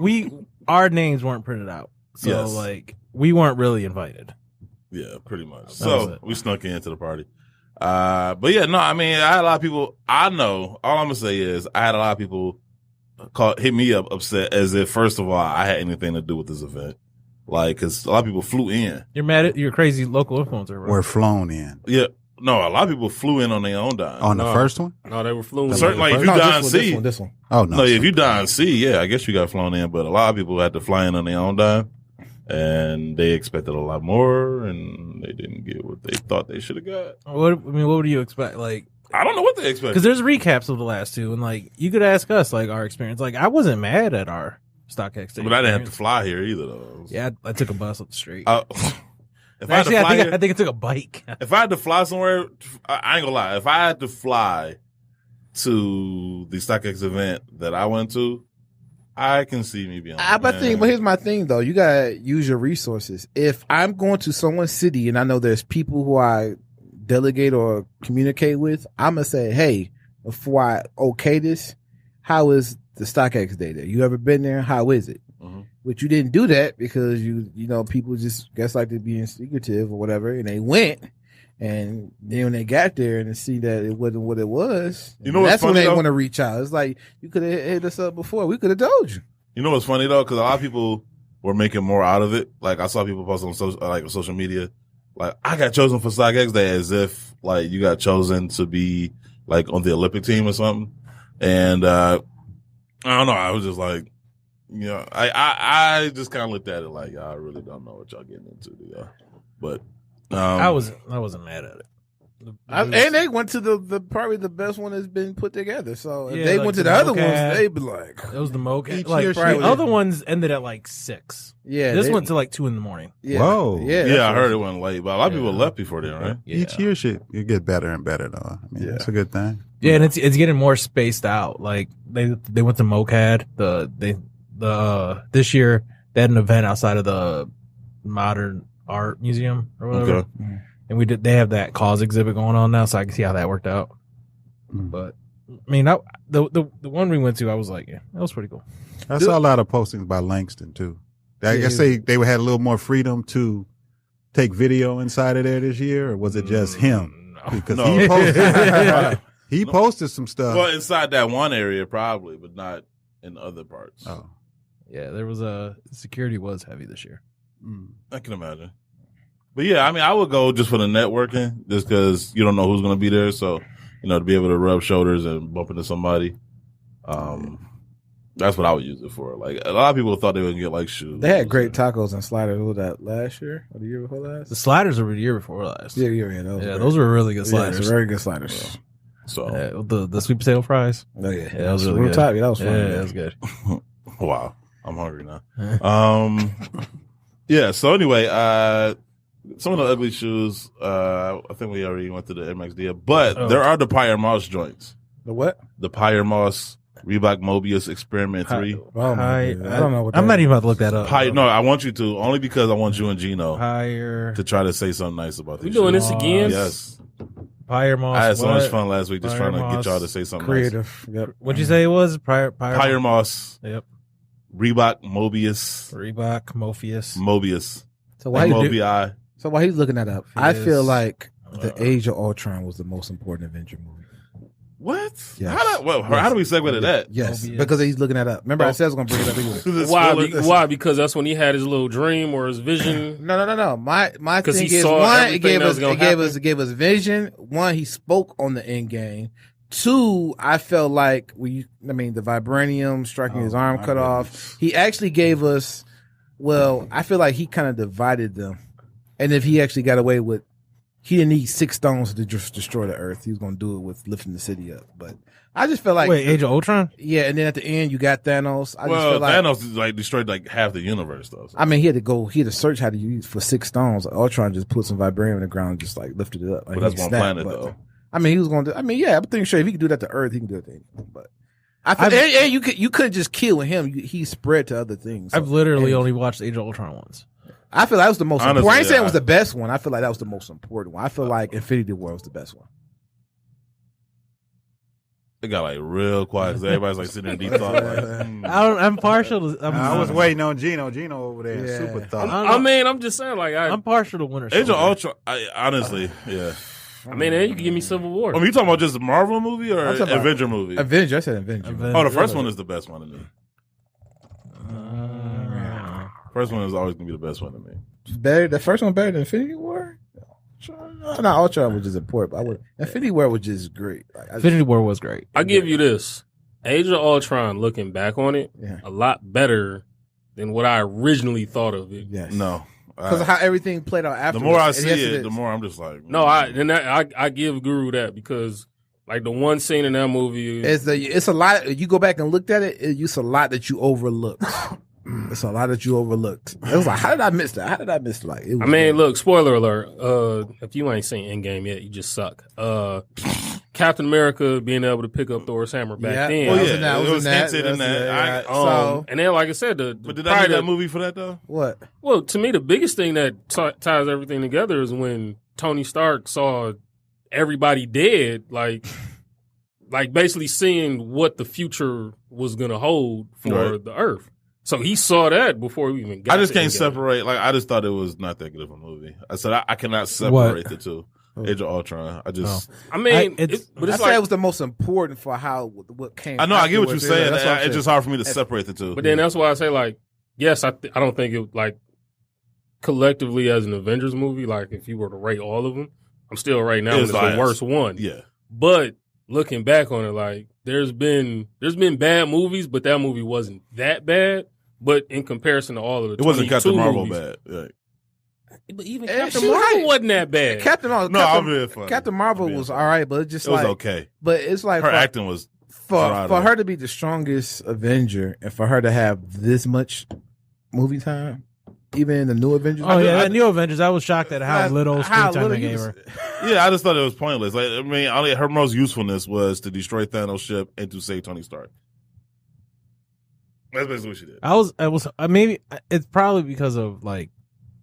our names weren't printed out, so Yes. like we weren't really invited. Yeah, pretty much. was So it. we snuck into the party. But yeah, no, I mean, I had a lot of people. I know. All I'm gonna say is, I had a lot of people hit me up upset as if, first of all, I had anything to do with this event. Like, because a lot of people flew in. You're mad at your crazy local influencer, bro. We're flown in. Yeah, no, a lot of people flew in on their own dime. On the No. first one? No, they were fluent. Certain, like, if you no, die and this see, one, this one. Oh, no. no, if you die and see, yeah, I guess you got flown in. But a lot of people had to fly in on their own dime, and they expected a lot more, and they didn't get what they thought they should have got. What would you expect? Like, I don't know what they expected. because there's recaps of the last two, and like you could ask us like our experience. Like, I wasn't mad at our StockX day, But I didn't have to experience. fly here either, though. Yeah, I took a bus up the street. If I had to Actually, fly here, I think I took a bike. if I had to fly somewhere, I ain't gonna lie. If I had to fly to the StockX event that I went to, I can see me being. But here's my thing though. You gotta use your resources. If I'm going to someone's city and I know there's people who I delegate or communicate with, I'm gonna say, hey, before I okay this, how is the StockX day there? You ever been there? How is it? Mm-hmm. But you didn't do that because you know, people just guess like they're being secretive or whatever, and they went. And then when they got there and see that it wasn't what it was, you know what's that's funny, when they though? want to reach out. It's like, you could have hit us up before. We could have told you. You know what's funny though? Because a lot of people were making more out of it. Like I saw people post on social media, like I got chosen for StockX Day as if like you got chosen to be like on the Olympic team or something. And I don't know. I was just like, you know, I just kind of looked at it like, y'all really don't know what y'all getting into, do y'all? But I wasn't mad at it. And they went to the probably the best one that's been put together. So if Yeah, they like went to the the other mocap. ones, they'd be like, It was the mocap. Each Like year the she- other ones ended at like 6. yeah, This they- went to like 2 a.m. yeah, Whoa. yeah, yeah, I heard it went late, but a lot of people Yeah. left before then, right? Each year it get better and better though. I mean, it's a good thing. Yeah, and it's getting more spaced out. Like they went to MoCAD. This year they had an event outside of the Modern Art Museum or whatever. Okay. And they have that cause exhibit going on now, so I can see how that worked out. Mm. But I mean, the one we went to, I was like, yeah, that was pretty cool. I saw a lot of postings by Langston too. I guess they had a little more freedom to take video inside of there this year, or was it just him? Because No. he posted, he posted some stuff. Well, inside that one area probably, but not in other parts. Oh. Yeah, there was security was heavy this year. I can imagine. But yeah, I mean, I would go just for the networking, just because you don't know who's going to be there. So, you know, to be able to rub shoulders and bump into somebody, that's what I would use it for. Like a lot of people thought they would get like shoes. They had great tacos and sliders. What was that last year or the year before last? The sliders were the year before last. Yeah, Those were really good sliders. sliders. Very good sliders. So the sweet potato fries. Oh yeah, that was really real good. top. Yeah, that was fun. Yeah, that was good. wow, I'm hungry now. Yeah. So anyway, some of the ugly shoes. I think we already went to the MXD, but there are the Pyre Moss joints. The what? The Pyre Moss Reebok Mobius Experiment 3. Oh my God. I don't know what I'm that not is. even about to look that up. No, I want you to, only because I want you and Gino Pyre to try to say something nice about We these doing shoes. this again? Yes. Pyre Moss. I had so much what? fun last week just Pyre trying to Moss get y'all to say something Creative. Yep. What'd you say it was? Pyre nice. Moss, Yep. Reebok Mobius, Reebok Mobius. Mobius. So why you do, Mobii. So while he's looking that up, I feel Is- like the Age of Ultron was the most important Avenger movie. What? Yes. How do we segue to that? Yes, Mobius. because he's looking that up. Remember, I said I was going to bring it up anyway. This Why? filler- Why? Because that's when he had his little dream or his vision. No. My 'Cause thing he is, saw one, it everything gave that us was gonna it gave us vision. One, he spoke on the end game. Two, I felt like the vibranium striking his arm cut off. He actually gave us. Well, I feel like he kind of divided them, and if he actually got away with, he didn't need 6 stones to just destroy the Earth. He was going to do it with lifting the city up. But I just felt like, Wait, Age of Ultron? yeah. And then at the end, you got Thanos. I just Well, feel like Thanos destroyed half the universe though. So. I mean, he had to search how to use for 6 stones. Ultron just put some vibranium in the ground and just lifted it up. Like, But that's he one snapped, planet but, though. I mean, he was going to, I'm pretty sure if he could do that to Earth, he can do it to anything. But and you couldn't just kill him. He spread to other things. I've literally and only watched Age of Ultron once. I feel that was the most Honestly, important. I ain't saying it yeah. was the best one. I feel like that was the most important one. I feel like Infinity War was the best one. It got real quiet because everybody's sitting in deep thought. I'm partial to. I was waiting on Gino. Gino over there, Yeah. super thought. I'm just saying, I'm partial to Winter Age of Soldier. Ultron, honestly, yeah. then you can give me Civil War. I mean, you talking about just a Marvel movie or I'm talking about Avenger movie? Avenger. I said Avenger. Avenger. Oh, the first one is the best one to me. First one is always gonna be the best one to me. Better. The first one better than Infinity War. No, Ultron was just important. But Infinity War was just great. Infinity War was great. I give you this: Age of Ultron. Looking back on it, Yeah. a lot better than what I originally thought of it. Yes. No, Because of how everything played out after. the more I see it, the more I'm just like, No, I give Guru that because the one scene in that movie. It's a lot. You go back and looked at it. It's a lot that you overlooked. It's a lot that you overlooked. It was like, how did I miss that? How did I miss it? It was Look, spoiler alert. If you ain't seen Endgame yet, you just suck. Captain America being able to pick up Thor's hammer back then. Oh, I was yeah. in that. I It was was in that. hinted in that. Yeah. So, and then, like I said, But did I need that movie for that though? What? Well, to me, the biggest thing that ties everything together is when Tony Stark saw everybody dead. like basically seeing what the future was going to hold for the Earth. So he saw that before we even got I just to can't Endgame. separate. Like, I just thought it was not that good of a movie. I said I cannot separate the two. Age of Ultron. I just. I mean, but I it's said like it was the most important for how what came. I know. I get what you're afterwards. saying. That's what I'm It's saying. just hard for me to separate the two. But then that's why I say, like, yes, I don't think it, like, collectively as an Avengers movie, like, if you were to rate all of them, I'm still right now it's the worst one. Yeah. But looking back on it, like, there's been bad movies, but that movie wasn't that bad. But in comparison to all of the It wasn't 22 Captain Marvel movies, bad. Like, but even Eh, Captain she was Marvel right. wasn't that bad. Captain Marvel. No, I'm being funny. Captain Marvel I'm being was funny. all right, but it's just it was like okay. But it's like Her acting was dry, for though. her to be the strongest Avenger and for her to have this much movie time, even in the new Avengers. Oh yeah, that new Avengers. I was shocked at how little screen how time little they you gave was- her. Yeah, I just thought it was pointless. Like, I mean, her most usefulness was to destroy Thanos' ship and to save Tony Stark. That's basically what she did. Maybe it's probably because of like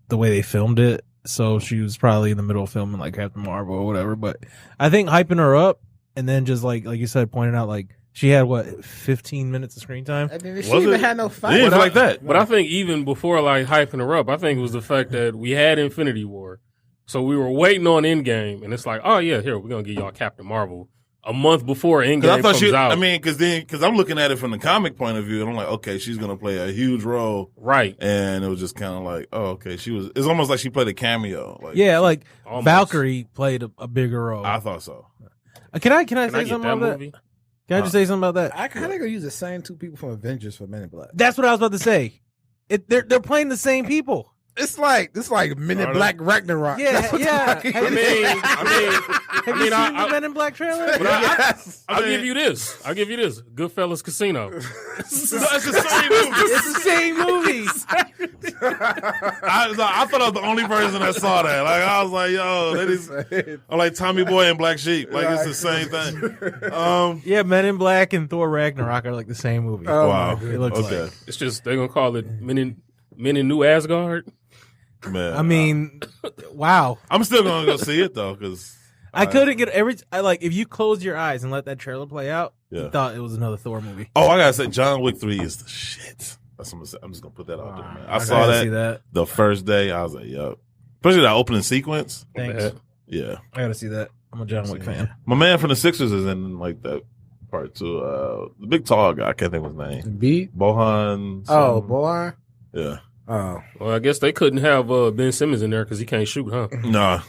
the way they filmed it. So she was probably in the middle of filming like Captain Marvel or whatever. But I think hyping her up and then just like you said, pointing out like she had 15 minutes of screen time. I mean, she Was even it? had no It fight. didn't feel like that. But I think even before like hyping her up, I think it was the fact that we had Infinity War. So we were waiting on Endgame, and it's like, oh yeah, here, we're going to give y'all Captain Marvel a month before Endgame Because I thought comes out. I mean, because I'm looking at it from the comic point of view, and I'm like, okay, she's gonna play a huge role, right. and it was just kind of like, oh, okay, it's almost like she played a cameo. Like, Yeah, like Almost. Valkyrie played a bigger role. I thought so. Can I Can say I get something that about movie? that? Can I just say something about that? I kind of gonna use the same two people from Avengers for Men in Black. That's what I was about to say. They're playing the same people. It's like Men in Black Ragnarok. Yeah, That's what yeah. the fuck it Have is. Have you seen the Men in Black trailer? But Yes. I'll give you this. Goodfellas Casino. It's the same movie. It's the same movie. I thought I was the only person that saw that. Like, I was like, yo, that is. I'm like Tommy Boy and Black Sheep. Like, it's the same thing. Yeah, Men in Black and Thor Ragnarok are like the same movie. Oh, Wow. my It looks Okay. like. It's just they're gonna call it Men in New Asgard. Man. I mean, wow. I'm still gonna go see it though, because I couldn't get if you close your eyes and let that trailer play out, Yeah. you thought it was another Thor movie. oh, I gotta say, John Wick 3 is the shit. That's what I'm gonna say. I'm just gonna put that out there, man. I saw gotta that, see that. the first day. I was like, yup. Especially that opening sequence. Thanks. Yeah. I gotta see that. I'm a John Wick fan. My man from the Sixers is in like that part too. The big tall guy, I can't think of his name. Beat. Bohan. Oh, something. boy. Yeah. Oh. Well, I guess they couldn't have Ben Simmons in there because he can't shoot, huh? Nah.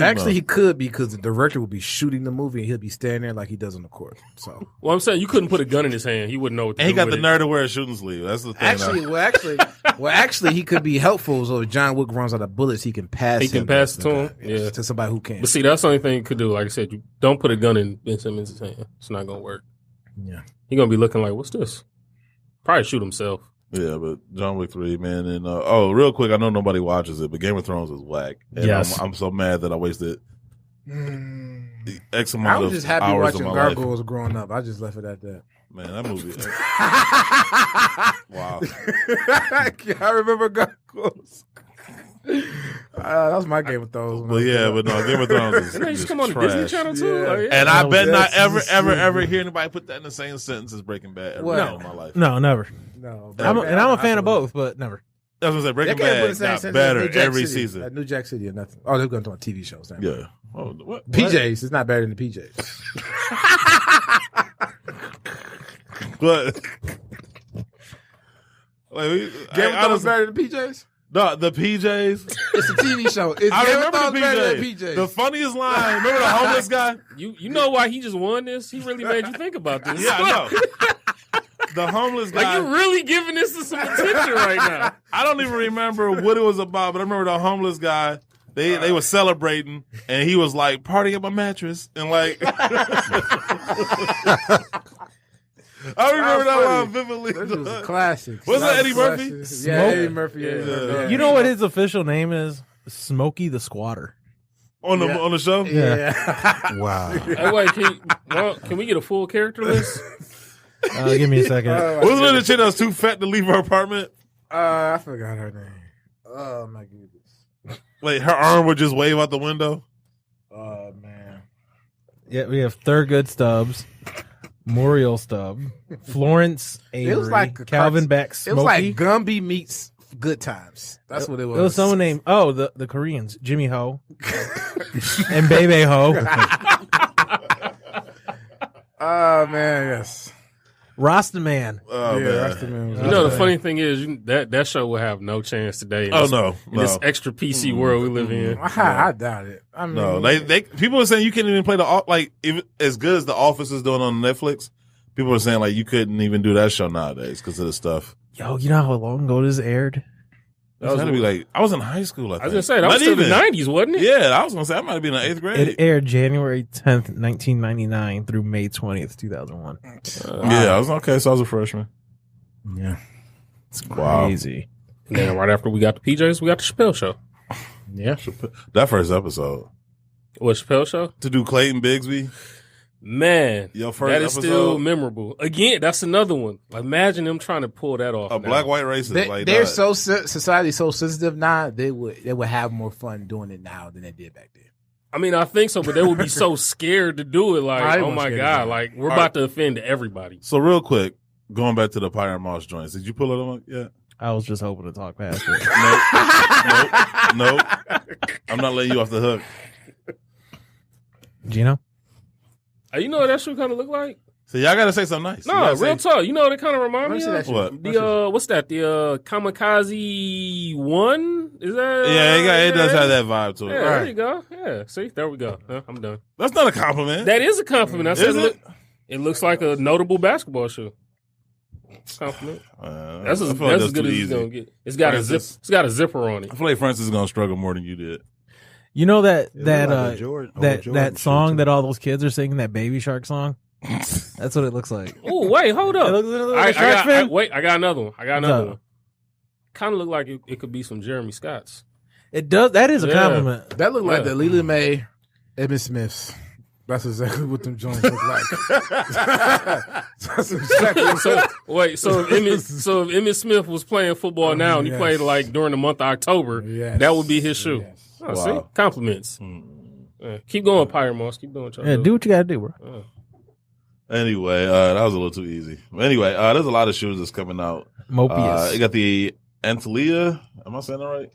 Actually, he could because the director would be shooting the movie and he'll be standing there like he does on the court. So Well, I'm saying you couldn't put a gun in his hand. He wouldn't know what to And he do got with the it. nerve to wear a shooting sleeve. That's the thing. actually, he could be helpful. So if John Wick runs out of bullets, he can pass. He can him pass it to the him? gun. Yeah. to somebody who can. But see, that's the only thing you could do. Like I said, you don't put a gun in Ben Simmons' hand. It's not gonna work. Yeah. He gonna be looking like, what's this? Probably shoot himself. Yeah, but John Wick 3, man. And real quick, I know nobody watches it, but Game of Thrones is whack. And Yes. I'm so mad that I wasted X I amount was of just happy hours watching of my life. Gargoyles growing up. I just left it at that. Man, that movie. Wow. I remember Gargoyles. That was my Game of Thrones. when I But was yeah, growing but up. no, Game of Thrones is Didn't they just just come on the trash. Disney Channel too? Yeah. Like, yeah. And I No, bet not that's ever, just- ever hear anybody put that in the same sentence as Breaking Bad ever What? again in my life. No, never. No, I'm a fan of I- both, but never. That's what I said. They Breaking can't put Bad the same got sentence as better New Jack every City. season. New Jack City or nothing. Oh, they're going to do TV shows. Damn. Yeah. Oh, what? PJs. It's not better than the PJs. But like, Game of Thrones honestly, better than PJs? no, the PJs. It's a TV show. It's I Game of remember Thrones the better than PJs. PJs. The funniest line. Remember the homeless guy? You know why he just won this? He really made you think about this. Yeah, I know. The homeless Like guy. you really giving this to some attention right now. I don't even remember what it was about, but I remember the homeless guy. They were celebrating, and he was like, "Party at my mattress," and like. I remember that line vividly. This was a classic. Was that Eddie Classic. Murphy? Yeah, Smoke? Eddie Murphy. Yeah. You know what his official name is? Smokey the Squatter. on the show. Yeah. Wow. Hey, wait, can we get a full character list? Give me a second. Wasn't it the chick that was too fat to leave her apartment? I forgot her name. Oh my goodness. Like her arm would just wave out the window. Oh man. Yeah, we have Thurgood Stubbs, Muriel Stubb, Florence Avery, It was like Calvin Beck, Smokey. It was like Gumby meets Good Times. That's what it was. There was someone named the Koreans, Jimmy Ho and Bebe Ho. Oh man, yes. Rasta Man. Oh, Yeah, man. that's the man. You know, the funny thing is that show will have no chance today. In Oh, this, no. in this extra PC world we live in. I doubt it. I mean, No, they people are saying you can't even play as good as The Office is doing on Netflix. People are saying like you couldn't even do that show nowadays because of the stuff. Yo, you know how long ago this aired? That was gonna be like I was in high school. I I was gonna say that was still the 90s, wasn't it? Yeah, I was gonna say I might have been in 8th grade. It aired January 10th, 1999 through May 20th, 2001. Yeah, I was okay. So I was a freshman. yeah, It's Wow. crazy. And then right after we got the PJs, we got the Chappelle show. yeah. That first episode What Chappelle show? to do Clayton Bigsby. Man, Your first that is episode? still memorable. Again, that's another one. Like, imagine them trying to pull that off. A now. black white racist like They're that. so society's so sensitive now. They would have more fun doing it now than they did back then. I mean, I think so, but they would be so scared to do it. Like, I oh wasn't my scared to god, do it. like we're All about to offend everybody. So real quick, going back to the Pyre Moss joints, did you pull it up yet? I was just hoping to talk past it. Nope. I'm not letting you off the hook. Gino? You know what that shoe kind of look like? So y'all gotta say something nice. You No, gotta real say- talk. You know what it kind of remind Let me me see of? that shit. What? The what's that? The Kamikaze 1? Is that? Yeah, it does have that vibe to it. Yeah, All there right. you go. Yeah, see, there we go. I'm done. That's not a compliment. That is a compliment. I said Is it? it looks like a notable basketball shoe. Compliment. That's I as, feel like that's as good too as it's easy. gonna get. It's got a zip. Francis. It's got a zipper on it. I feel like Francis is gonna struggle more than you did. You know that It that look like a uh Jordan- that old Jordan that shoe, song too. that all those kids are singing, that Baby Shark song? That's what it looks like. Oh wait, hold up. It looks like a shark I fin? wait, I got another one. I got What's another up? one. Kind of look like it could be some Jeremy Scott's. It does. That is a Yeah. compliment. That looked like Yeah. the Lila Mae, Edmund Smiths. That's exactly what them joints look like. That's exactly what So wait, so if Emmett Smith was playing football now and he yes. played like during the month of October, Yes. that would be his shoe. Yes. Oh, Wow. see, compliments. Yeah. Keep going, Pyre Moss. Keep doing what y'all Yeah, do. do what you gotta do, bro. Anyway, that was a little too easy. Anyway, there's a lot of shoes that's coming out. Mobius. You got the Antalya. Am I saying that right?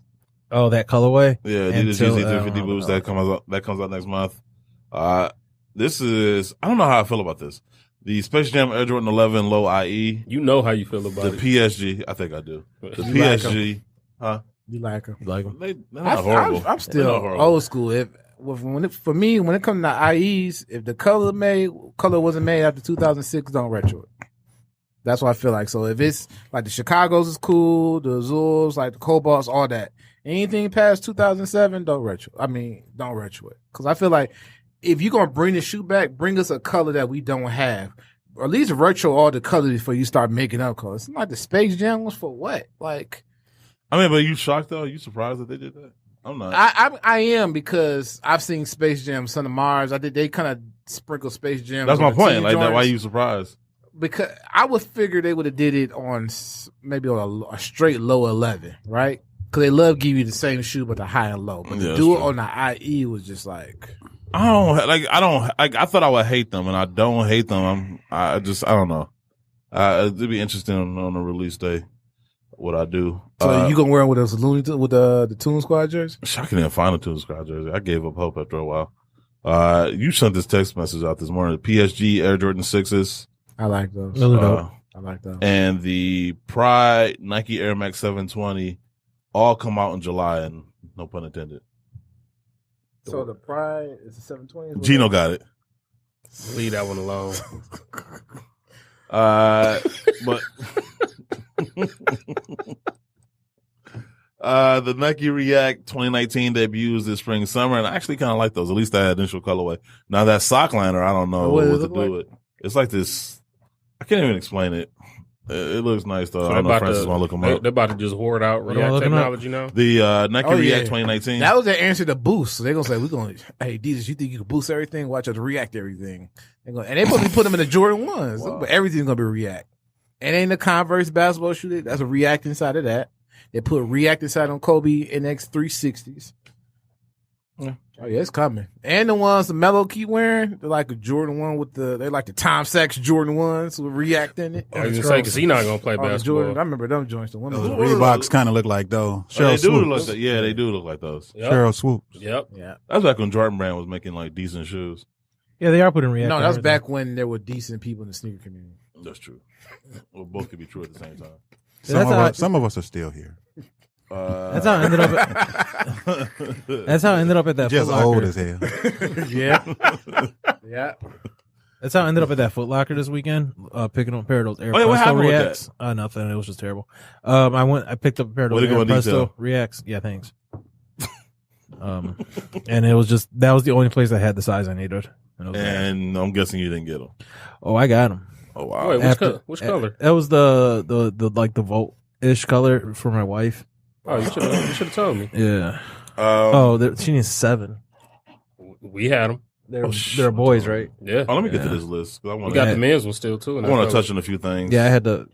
Oh, that colorway? Yeah, Adidas Until- GZ I don't 350 know boots about that comes out next month. This is I don't know how I feel about this. The Space Jam Air Jordan 11 Low IE, You know how you feel about the it. PSG. I think I do. The You like PSG, huh? You like them? You like them? They're not horrible. I'm still They're not horrible. old school. When it comes to IEs, if the color wasn't made after 2006, don't retro it. That's what I feel like. So if it's like the Chicago's is cool, the Azules, like the Cobalts, all that. Anything past 2007, don't retro it. Because I feel like if you're gonna bring the shoe back, bring us a color that we don't have, or at least retro all the colors before you start making up colors. It's like the Space Jam was for what? Like. I mean, but you shocked though? You surprised that they did that? I'm not. I am because I've seen Space Jam, Son of Mars. They kind of sprinkle Space Jam. That's on my the point. team Like, that, why joints. you surprised? Because I would figure they would have did it on maybe on a straight low 11, right? Because they love give you the same shoe but the high and low. But Yeah, to do it that's on the IE was just like I thought I would hate them, and I don't hate them. I don't know. It'd be interesting on the release day what I do. so. You gonna wear them with those the Toon Squad jersey? I can't even find a Toon Squad jersey. I gave up hope after a while. You sent this text message out this morning. The PSG Air Jordan 6s. I like those. Those are dope. I like those. And the Pride Nike Air Max 720 all come out in July, and no pun intended. So the Pride is the 720. Geeno got it. Leave that one alone. But the Nike React 2019 debuts this spring summer, and I actually kind of like those. At least that initial colorway. Now that sock liner, I don't know What does what it to look do like? with. It's like this. I can't even explain it. It looks nice though. So I don't know if Francis want to look them up. They're about to just hoard out Yeah, React looking up. technology now. The Nike Oh, React yeah. 2019. That was their answer to boost. So they're gonna say, hey, Jesus, you think you can boost everything? Watch us react everything. And they supposed to put them in the Jordan 1s. Wow. But everything's gonna be React. And ain't the Converse basketball shoe. That's a React inside of that. They put React inside on Kobe NX 360s. Oh yeah, it's coming. And the ones the Melo keep wearing, they're like a Jordan one with they like the Tom Sachs Jordan ones with React in it. I was gonna say because he's not gonna play Jordan, basketball. I remember them joints. The women. Those Reeboks kind of look like those. They Cheryl do look Swoops. like that. Yeah, they do look like those. Yep. Cheryl Swoops. Yep. Yeah. That's back when Jordan Brand was making like decent shoes. Yeah, they are putting React. No, on that was everything. back when there were decent people in the sneaker community. That's true. Well, both could be true at the same time. Some of us are still here. That's how I ended up. That's how I ended up at that. Just Foot Locker. old as hell. Yeah. Yeah. That's how I ended up at that Foot Locker this weekend, picking up a pair of those Air Oh, yeah, what Presto happened with Reacts. Nothing. It was just terrible. I picked up a pair of Way those to go Air in Presto detail. Reacts. Yeah, thanks. And it was that was the only place that had the size I needed. And, And I'm guessing you didn't get them. oh, I got them. Oh wow. Wait, which color? That was the like the Volt-ish color for my wife. Oh, you should have told me. Yeah. She needs 7. We had them. They're boys, right? Yeah. Oh, let me get to this list. 'Cause I We want got to. the men's one still too. I want to touch on a few things. Yeah, I had to.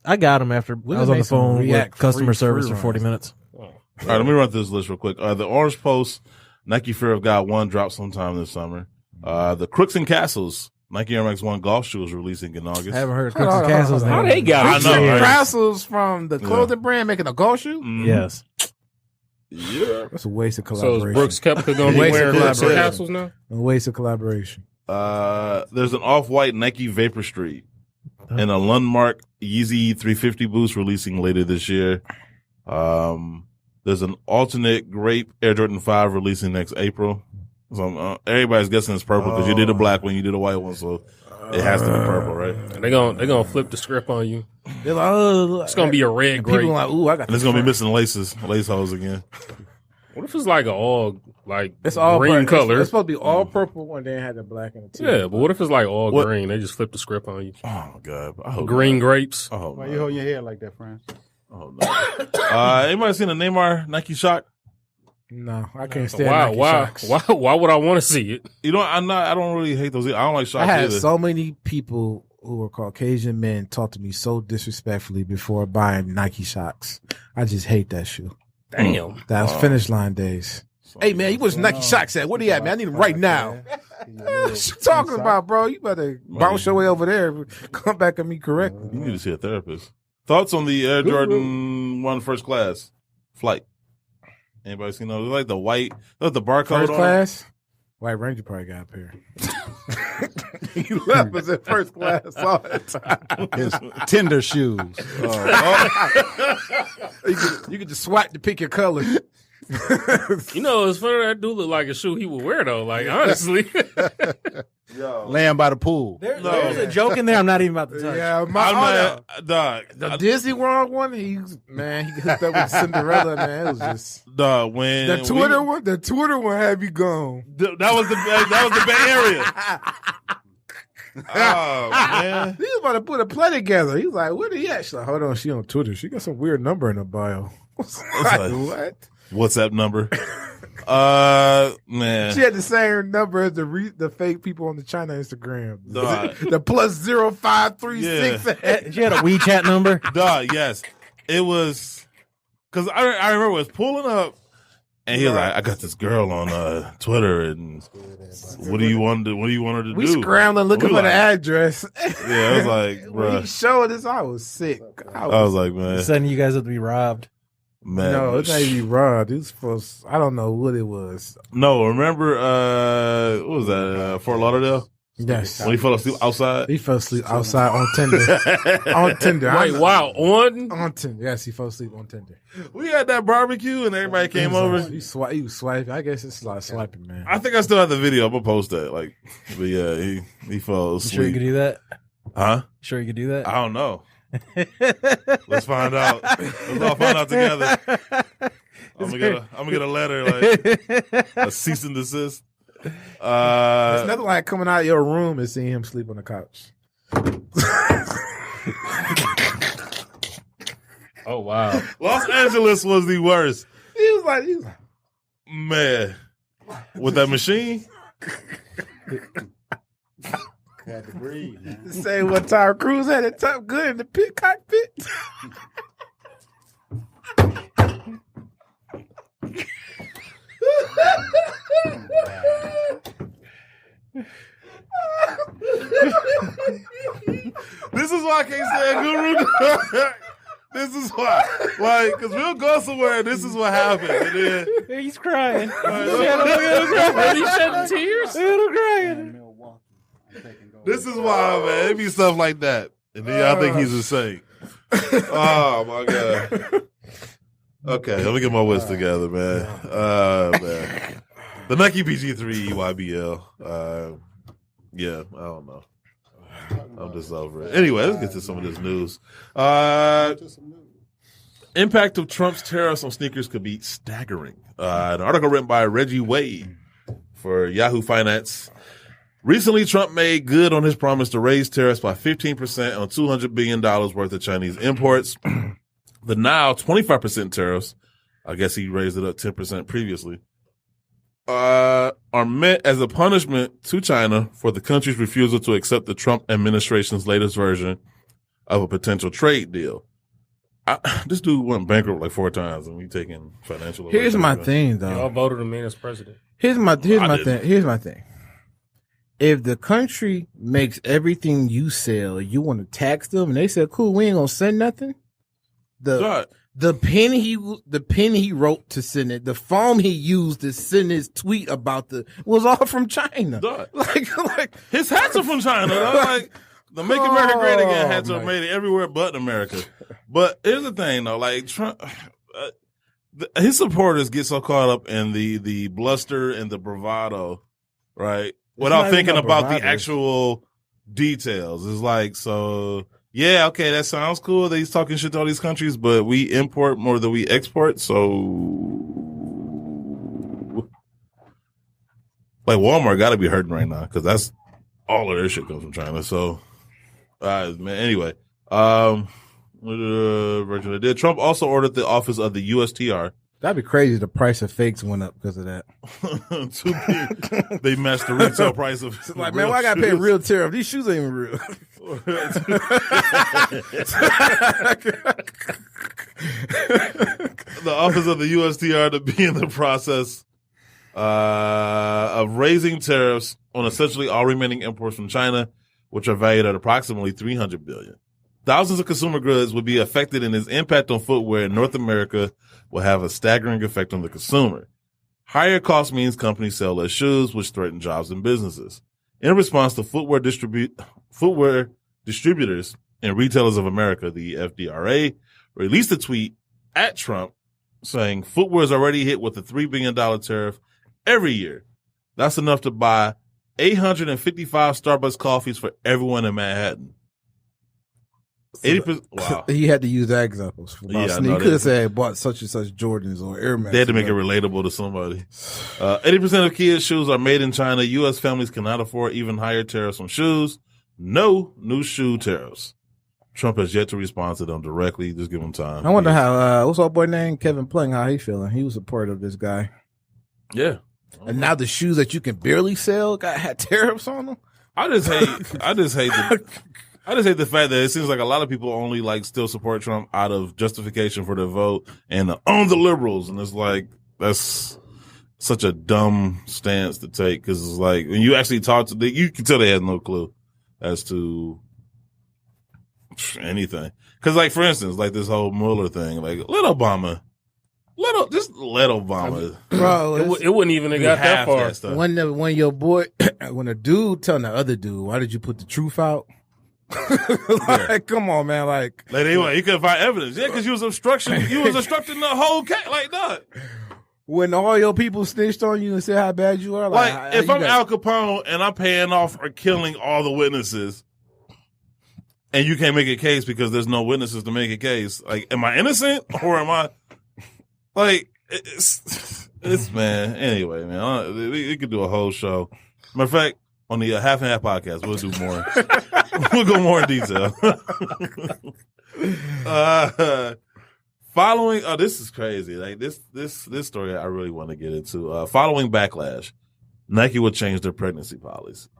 I got them after I was on the phone with React customer free service for runs. 40 minutes. All right, let me run through this list real quick. The Orange Post, Nike Fear of God 1 dropped sometime this summer. The Crooks and Castles, Nike Air Max 1 golf shoe is releasing in August. I haven't heard of Crooks and Castles. How name. they got I it? know, right? Castles from the clothing brand making a golf shoe? Mhm. Yes. Yeah. That's a waste of So collaboration. is Brooks Koepka going to be Waste of wearing Crooks and collaboration. Castles now? A waste of collaboration. There's an off-white Nike Vapor Street and a Lundmark Yeezy 350 boost releasing later this year. There's an alternate grape Air Jordan 5 releasing next April. So everybody's guessing it's purple because you did a black one, you did a white one, so it has to be purple, right? And they gonna flip the script on you. They're like, oh, It's gonna be a red grape. people like, ooh, I got. And it's gonna be missing lace holes again. What if it's like a all like It's all green purple. color? It's supposed to be all purple, and then had the black and the teal. Yeah, but what if it's like all What- green? They just flip the script on you. Oh my god! I hope Green not. grapes. I hope Why not. you holding your head like that, Franz? Oh no! Anybody seen the Neymar Nike Shock? No, I can't stand Why? Nike Why? Shocks. Why would I want to see it? You know, I don't really hate those. I don't like I shocks had either. so many people who were Caucasian men talk to me so disrespectfully before buying Nike Shocks. I just hate that shoe. Damn. That was finish line days. Hey man, you was Nike Shocks at? Where he at, man? I need him right now. What you talking about, bro? You better bounce your way over there. Come back at me correctly. You need to see a therapist. Thoughts on the Air Jordan 1 First Class flight? Anybody seen those? They're like the white, like the barcode First on class? White Ranger probably got a pair. You left us in first class all the time. His tender shoes. You could just swipe to pick your color. You know, it's funny. That do look like a shoe he would wear though. Like honestly, Laying by the pool. There's a joke in there I'm not even about to touch. Yeah, I'm not, dog. the Disney World one, he hooked up with Cinderella, man. It was just Dog, when the Twitter one had me gone. that was the Bay Area. Oh man, He was about to put a play together. He was like, "Where he at?" She's like, "Hold on, she on Twitter. She got some weird number in her bio." Like, what? WhatsApp number. Man. She had the same number as the fake people on the China Instagram. Dog. The plus 0536. She had a WeChat number. Dog, yes. It was, cause I remember it was pulling up and he was like, I got this girl on, Twitter and what do you want her to We do? scrambling looking We for the like- address. Yeah, I was like, When he bruh. showed us, I was sick. I was like, man, Suddenly you guys have to be robbed. man. No, it's not even Rod. It was supposed. I don't know what it was. No, remember, what was that, Fort Lauderdale? Yes, When he fell asleep outside? he fell asleep outside on Tinder. On Tinder. wait, wow, on On Tinder. Yes, he fell asleep on Tinder. We had that barbecue and everybody came over. He was swiping. I guess it's like swiping, man. I think I still have the video. I'm gonna post that. Like, but yeah, he fell You sure you asleep. could do that? Huh? Sure you could do that? I don't know. Let's find out. Let's all find out together. I'm gonna get a letter, like a cease and desist. It's nothing like coming out of your room and seeing him sleep on the couch. Oh wow. Los Angeles was the worst. He was like, Man. With that machine? Had to breathe, man. the same what Tyra Cruz had at Top Gun in the pit cockpit. why I can't stand Guru. This is why. Like, because we'll go somewhere and this is what happens. And then, He's crying. He's shedding tears. this is why, man. It be stuff like that. And then y'all think he's insane. Oh, my God. Okay, let me get my wits together, man. Man. The Nike PG3 YBL. Yeah, I don't know. I'm just over it. Anyway, let's get to some of this news. Impact of Trump's tariffs on sneakers could be staggering. An article written by Reggie Wade for Yahoo Finance. Recently, Trump made good on his promise to raise tariffs by 15% on $200 billion worth of Chinese imports. The now 25% tariffs, I guess he raised it up 10% previously, are meant as a punishment to China for the country's refusal to accept the Trump administration's latest version of a potential trade deal. This dude went bankrupt like 4 times, and we taking financial. Here's my thing, though. Y'all voted him in as president. Here's my thing. If the country makes everything you sell, you want to tax them, and they said, "Cool, we ain't gonna send nothing." The pen he wrote to send it, the phone he used to send his tweet about was all from China. Like his hats are from China. Like the Make America Great Again hats are made everywhere but America. But here's the thing, though. Like Trump, his supporters get so caught up in the bluster and the bravado, right? Without thinking about the actual details. It's like, so, yeah, okay, that sounds cool that he's talking shit to all these countries, but we import more than we export, so. Like, Walmart got to be hurting right now, because that's all of their shit comes from China, so. Man, anyway. Trump also ordered the office of the USTR. That'd be crazy. The price of fakes went up because of that. They matched the retail price of. Like, man, why I gotta pay real tariff? These shoes ain't even real. The office of the USTR to be in the process of raising tariffs on essentially all remaining imports from China, which are valued at approximately $300 billion. Thousands of consumer goods would be affected, and its impact on footwear in North America will have a staggering effect on the consumer. Higher cost means companies sell less shoes, which threaten jobs and businesses. In response, the Footwear Distributors and Retailers of America, the FDRA, released a tweet at Trump saying footwear is already hit with a $3 billion tariff every year. That's enough to buy 855 Starbucks coffees for everyone in Manhattan. 80%. Wow. He had to use that example. He could have said bought such and such Jordans or Air Max. They had to make it relatable to somebody. 80% of kids' shoes are made in China. U.S. families cannot afford even higher tariffs on shoes. No new shoe tariffs. Trump has yet to respond to them directly. Just give him time. I wonder how, what's our boy name? Kevin Pling, how he feeling? He was a part of this guy. Yeah. And now the shoes that you can barely sell had tariffs on them? I just hate the fact that it seems like a lot of people only like still support Trump out of justification for their vote and on the liberals. And it's like, that's such a dumb stance to take. Cause it's like, when you actually talk to them, you can tell they had no clue as to anything. Cause like, for instance, like this whole Mueller thing, like let Obama. Bro, it wouldn't even have got that far. When your boy, when a dude telling the other dude, why did you put the truth out? Come on, man. Like anyway, you couldn't find evidence. Yeah, because you was obstructing the whole case. Like that. When all your people snitched on you and said how bad you are. Like if I'm Al Capone and I'm paying off or killing all the witnesses, and you can't make a case because there's no witnesses to make a case. Like, am I innocent or am I? Like it's man. Anyway, man, we could do a whole show. Matter of fact, on the Half and Half podcast, we'll do more. We'll go more in detail. Following, this is crazy. Like this story I really want to get into. Following backlash, Nike will change their pregnancy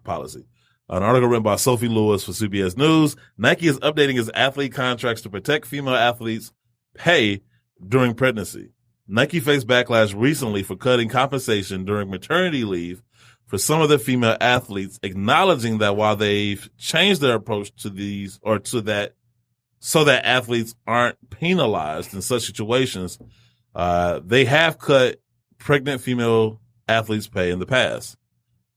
policy. An article written by Sophie Lewis for CBS News. Nike is updating its athlete contracts to protect female athletes' pay during pregnancy. Nike faced backlash recently for cutting compensation during maternity leave for some of the female athletes, acknowledging that while they've changed their approach to these or to that, so that athletes aren't penalized in such situations, they have cut pregnant female athletes' pay in the past.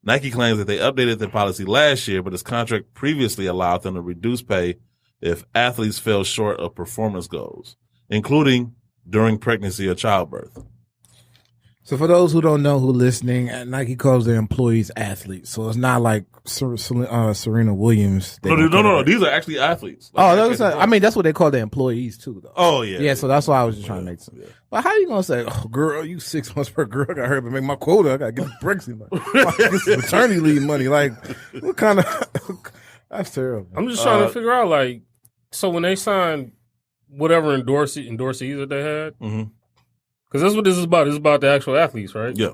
Nike claims that they updated their policy last year, but its contract previously allowed them to reduce pay if athletes fell short of performance goals, including during pregnancy or childbirth. So for those who don't know, who listening, Nike calls their employees athletes. So it's not like Serena Williams. No. These are actually athletes. I mean, that's what they call their employees too, though. Oh yeah. Yeah. So that's why I was just trying to make sense. Yeah. But how you gonna say, "Oh, girl, you 6 months per girl got hurt, but make my quota. I gotta get the pregnancy money, get some maternity leave money." Like, what kind of? That's terrible. I'm just trying to figure out, like, so when they signed whatever endorsees that they had. Mm-hmm. Because that's what this is about. This is about the actual athletes, right? Yeah.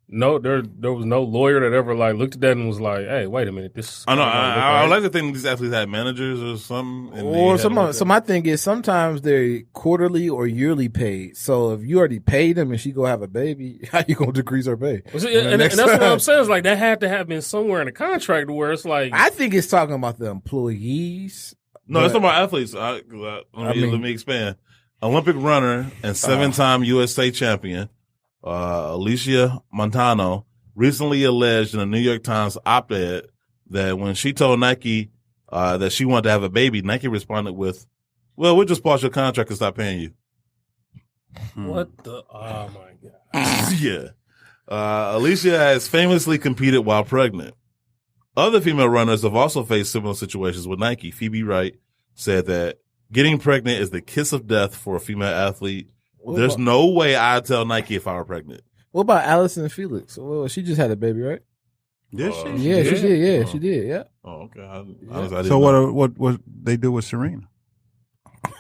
No, there was no lawyer that ever like looked at that and was like, "Hey, wait a minute, this." I know. I like to think these athletes had managers or something. Or so my thing is sometimes they're quarterly or yearly paid. So if you already paid them and she go have a baby, how you gonna decrease her pay? And that's what I'm saying. Is like that had to have been somewhere in the contract where it's like. I think it's talking about the employees. No, it's talking about athletes. Let me expand. Olympic runner and 7-time U.S. state champion, Alicia Montano, recently alleged in a New York Times op-ed that when she told Nike that she wanted to have a baby, Nike responded with, "Well, we'll just pause your contract and stop paying you." What the? Oh my god! Yeah. Alicia has famously competed while pregnant. Other female runners have also faced similar situations with Nike. Phoebe Wright said that getting pregnant is the kiss of death for a female athlete. There's no way I'd tell Nike if I were pregnant. What about Allison Felix? Well, she just had a baby, right? Did she? Yeah, she did. Yeah, she did. Yeah. Oh, okay. I So know. what they do with Serena?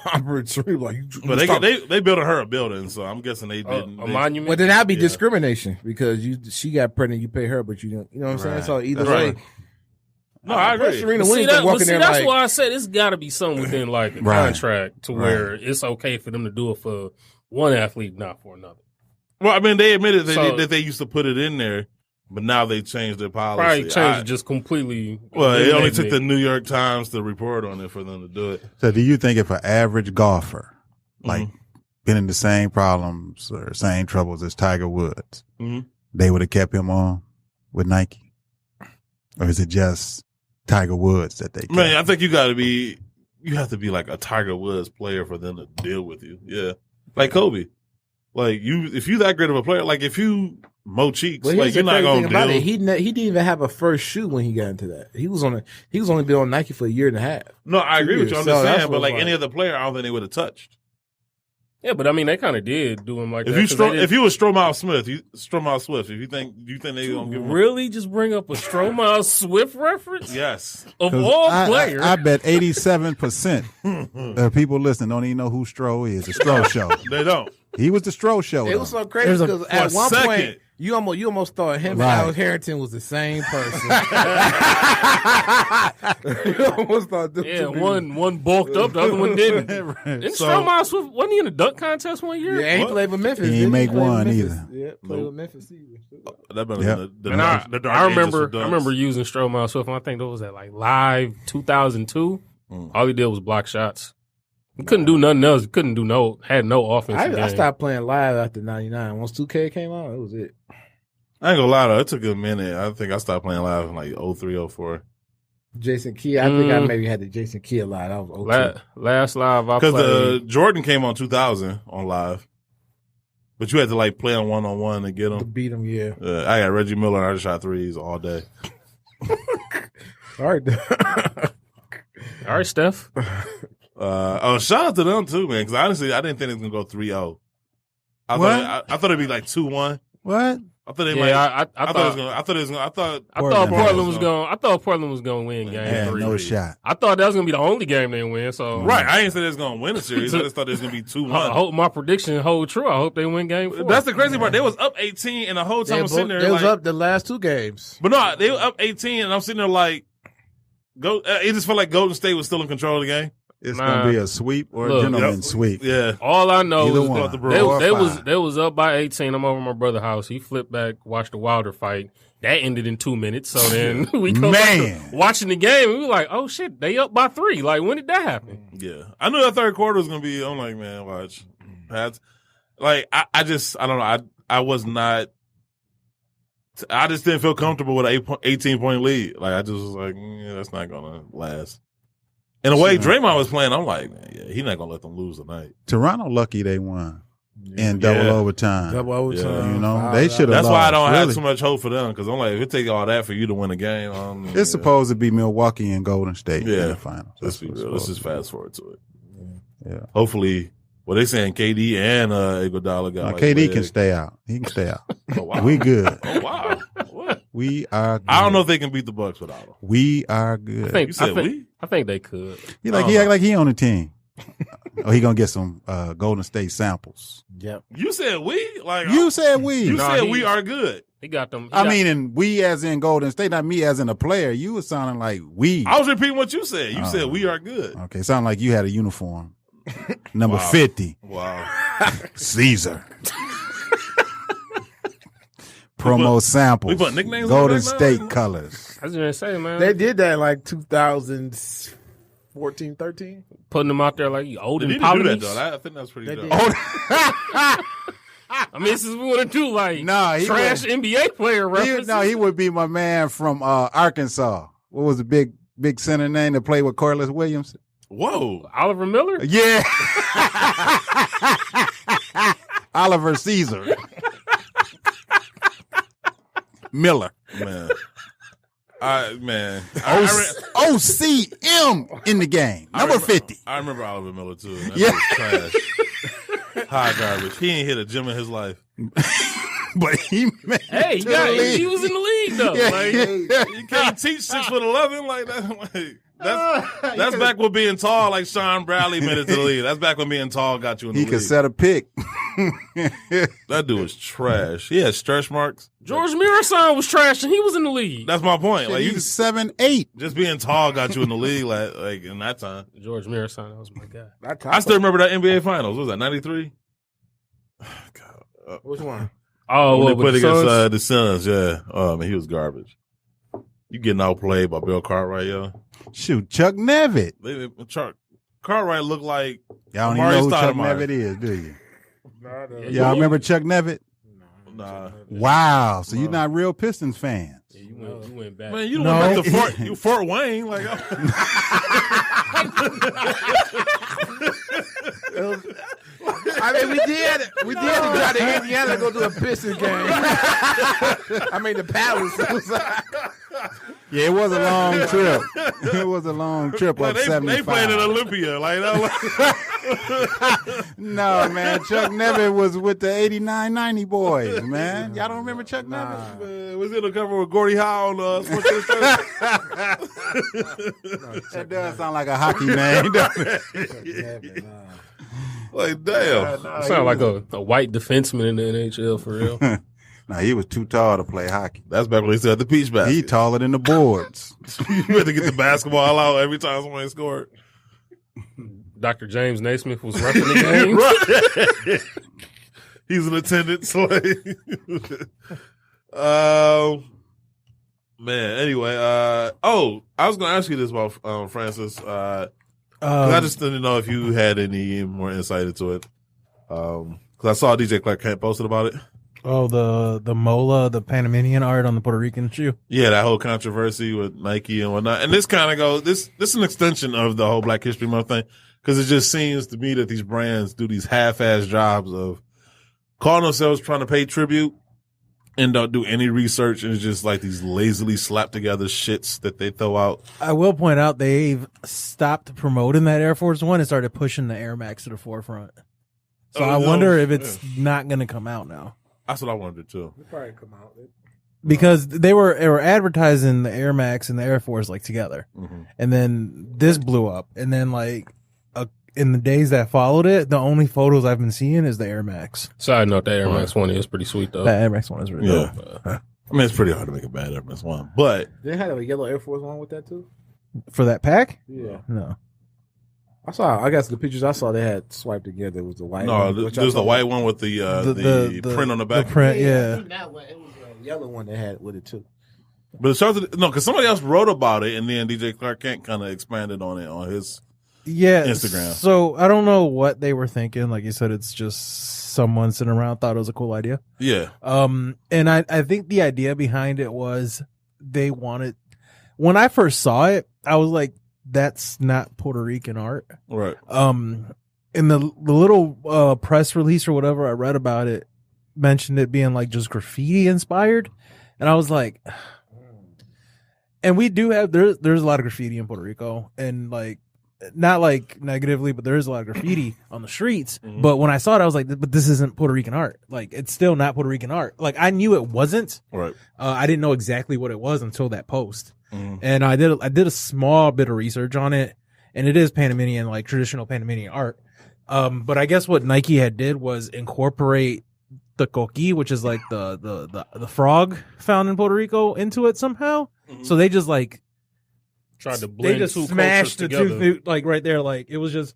I'm pretty Serena like. But they built her a building, so I'm guessing they didn't. A monument. Well, then that'd be discrimination because she got pregnant, you pay her, but you don't. You know what I'm saying? So either way. No, I agree. Serena Williams walking there that's like, why I said it's got to be something within like a contract to where it's okay for them to do it for one athlete, not for another. Well, I mean, they admitted that they used to put it in there, but now they changed their policy. Probably changed it just completely. Well, it only took the New York Times to report on it for them to do it. So do you think if an average golfer, like been in the same problems or same troubles as Tiger Woods, they would have kept him on with Nike? Or is it just Tiger Woods that they kept? Man, I think you have to be like a Tiger Woods player for them to deal with you. Yeah. Like Kobe. Like if you that great of a player, like if you Mo Cheeks, like you're not going to deal. He didn't even have a first shoe when he got into that. He was only been on Nike for a year and a half. No, I agree with you. I'm just saying, but like any any other player, I don't think they would have touched. Yeah, but I mean, they kind of did do him like that. If you were Stromile Swift, if you think they gonna give him really just bring up a Stromile Swift reference? Yes, of all players, I bet 87% of people listening don't even know who Stro is. The Stro Show. They don't. He was the Stro Show. It was so crazy because at one point you almost thought him and Alex Harrington was the same person. You almost thought one bulked up, the other one didn't. Didn't Stromile Swift, wasn't he in a dunk contest one year? Yeah, he played with Memphis. He didn't make one either. Yeah, played with Memphis either. I remember using Stromile Swift, and I think that was at like Live 2002. All he did was block shots. He couldn't do nothing else. Had no offense. I stopped playing live after 99. Once 2K came out, that was it. I ain't gonna lie though, it took a minute. I think I stopped playing live in like 03, 04. Jason Kidd. I think I maybe had the Jason Kidd live. That was 02. Last live I played. Because the Jordan came on 2000 on live. But you had to like play on one-on-one to get him. To beat him, yeah. I got Reggie Miller and I just shot threes all day. All right. All right, Steph. Shout out to them too, man. Because honestly, I didn't think it was gonna go 3-0. I thought it'd be like 2-1. What? I thought they I thought Portland was gonna win game 3. No shot. I thought that was gonna be the only game they win. So right, I didn't say they was gonna win a series. I just thought it was gonna be 2-1. I hope my prediction hold true. I hope they win game 4. That's the crazy part. They was up 18, and the whole time I'm sitting there. They was up the last 2 games. But no, they were up 18, and I'm sitting there like, it just felt like Golden State was still in control of the game. It's Nah. gonna be a sweep or Look, a gentleman yep. sweep. Yeah. All I know Either is one. About the Or bro. they was five. up by 18. I'm over at my brother's house. He flipped back, watched the Wilder fight. That ended in 2 minutes. So then we go back Man. to watching the game, and we were like, "Oh shit, they up by 3." Like, when did that happen? Yeah. I knew that third quarter was gonna be. I'm like, man, watch. Like I don't know. I was not. I just didn't feel comfortable with an 18-point lead. Like I just was like, that's not gonna last. And the way Draymond was playing, I'm like, man, yeah, he's not gonna let them lose tonight. Toronto lucky they won in double overtime. Double overtime. You know, Foul they out. should have That's lost. why I don't have really. too much hope for them because I'm like, if it take all that for you to win a game, It's supposed to be Milwaukee and Golden State in Yeah. the finals. Let's be what it's real. Let's supposed just to be. fast forward to it. Yeah. Hopefully, they saying KD and Iguodala got. Now, like, KD legs. can stay out. He can stay out. Oh, wow. We good. Oh wow. What? We are good. I don't know if they can beat the Bucks without him. We are good. You said we? I think they could. He act like he on the team. Oh, he gonna get some Golden State samples. Yep. You said we? Like You said we. You No, said he- we are good. He got them. I mean, and we as in Golden State, not me as in a player. You was sounding like we. I was repeating what you said. You said we are good. Okay, sound like you had a uniform. Number Wow. 50, Wow. Caesar. Promo samples. we put nicknames on Golden it right now? State colors. I was gonna say, man, They did that in like 2014, 13. putting them out there like you old They and need to do that Polynese. though. I think that's pretty They dope. did. I mean, this is what we want to do, like Nah, he trash would- NBA player He, references. no, he would be my man from Arkansas. What was the big center name that played with Corliss Williams? Whoa. Oliver Miller. Yeah. Oliver Caesar. Miller. Man. Man. OCM in the game. Number 50. I remember Oliver Miller too. That Yeah. was trash. High garbage. He ain't hit a gym in his life. But he made Hey, it to the league. he was in the league though. Yeah, Like, You can't teach 6'11" like that. That's back when being tall, like Sean Bradley made it to the league. That's back when being tall got you in the He league. could set a pick. That dude was trash. He had stretch marks. George Mirasan was trash and he was in the league. That's my point. Like you He's just 7'8". being tall got you in the league. Like in that time. George Mirasan, that was my guy. I still remember that NBA Finals. What was that 93? Which one? Oh, When they what, played with the against Suns? the Suns, yeah. Oh man, he was garbage. You getting outplayed by Bill Cartwright, yo. Shoot, Chuck Nevitt. Cartwright looked like Y'all don't even Amari know who Chuck Stoudemire. Nevitt is, do you? Yeah, Y'all remember Chuck Nevitt? Nah. Wow. So you're not real Pistons fans. Yeah, you went back. Man, you No. went back to Fort Wayne. Like, I mean, we did to try to Indiana to go to a Pistons game. I mean, the Palace. Yeah, it was a long trip. It was a long trip like up they 75. played at Olympia. Like, No, man. Chuck Nevitt was with the 89-90 boys, man. Y'all don't remember Chuck Nevitt? man, was it a cover with Gordie Howe on Sports Illustrated? That does sound like a hockey name, doesn't it? Like, damn. Sound like a white defenseman in the NHL for real. No, he was too tall to play hockey. That's back when they still had the peach basket. He taller than the boards. You had to get the basketball out every time somebody scored. Dr. James Naismith was roughing the game. Right. He's an attendance. Man, anyway, I was going to ask you this about Francis. 'Cause I just didn't know if you had any more insight into it. Because I saw DJ Clark Kent posted about it. Oh, the Mola, the Panamanian art on the Puerto Rican shoe. Yeah, that whole controversy with Nike and whatnot. And this kind of goes, this is an extension of the whole Black History Month thing. Because it just seems to me that these brands do these half-ass jobs of calling themselves trying to pay tribute and don't do any research. And it's just like these lazily slapped together shits that they throw out. I will point out they've stopped promoting that Air Force One and started pushing the Air Max to the forefront. So Oh, I no. wonder if it's Yeah. not going to come out now. That's what I wanted too. Probably come out. Because they were advertising the Air Max and the Air Force like together. Mm-hmm. And then this blew up. And then like in the days that followed it, the only photos I've been seeing is the Air Max. Side note, the Air Max 1 is pretty sweet though. That Air Max one is really Yeah. dope. I mean, it's pretty hard to make a bad Air Max One. But They had a yellow Air Force One with that too. For that pack? Yeah. No. I guess the pictures I saw they had swiped together was the white No, one. there's the white one with the print on the back. The print, yeah. I seen that one. It was a yellow one they had with it too. But it shows no, because somebody else wrote about it, and then DJ Clark Kent kind of expanded on it on his Instagram. So I don't know what they were thinking. Like you said, it's just someone sitting around thought it was a cool idea. Yeah. And I think the idea behind it was they wanted. When I first saw it, I was like, "That's not Puerto Rican art." Right. In the little press release or whatever I read about it, mentioned it being like just graffiti inspired, and I was like. And we do have there's a lot of graffiti in Puerto Rico, and like not like negatively, but there is a lot of graffiti on the streets. Mm-hmm. But when I saw it, I was like, "But this isn't Puerto Rican art. Like it's still not Puerto Rican art." Like I knew it wasn't. Right. I didn't know exactly what it was until that post, mm-hmm. and I did a small bit of research on it, and it is Panamanian, like traditional Panamanian art. But I guess what Nike had did was incorporate the coqui, which is like the frog found in Puerto Rico, into it somehow. Mm-hmm. So they just like tried to blend. They just smashed the together. two like right there. Like it was just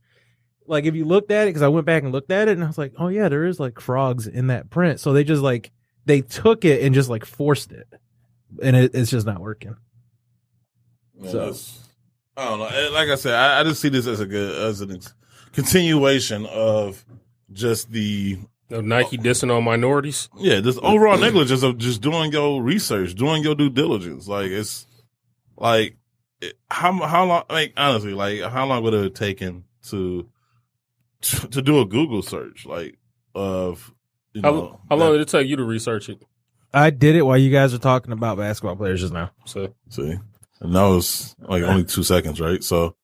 like if you looked at it, because I went back and looked at it, and I was like, oh yeah, there is like frogs in that print. So they just like they took it and just like forced it, and it's just not working. Yeah, so I don't know. Like I said, I just see this as a continuation of just the. Nike dissing on minorities. Yeah, this overall negligence of just doing your research, doing your due diligence. Like it's like how long? Like honestly, like how long would it have taken to do a Google search? Like of how long did it take you to research it? I did it while you guys were talking about basketball players just now. So see, and that was like only 2 seconds, right? So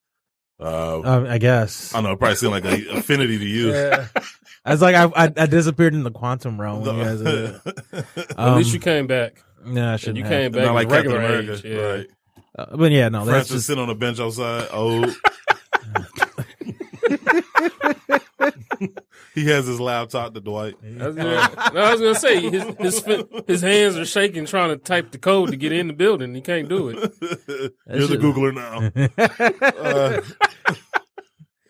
I guess I know it probably seemed like an affinity to you. Yeah. I was like, I disappeared in the quantum realm when you guys did it. At least you came back. Yeah, I shouldn't. You have. came back like regular Captain America, age, yeah. right? But yeah, no, that's Francis just sitting on the bench outside. Oh, he has his laptop to Dwight. I was gonna say his hands are shaking trying to type the code to get in the building. He can't do it. You're the Googler now.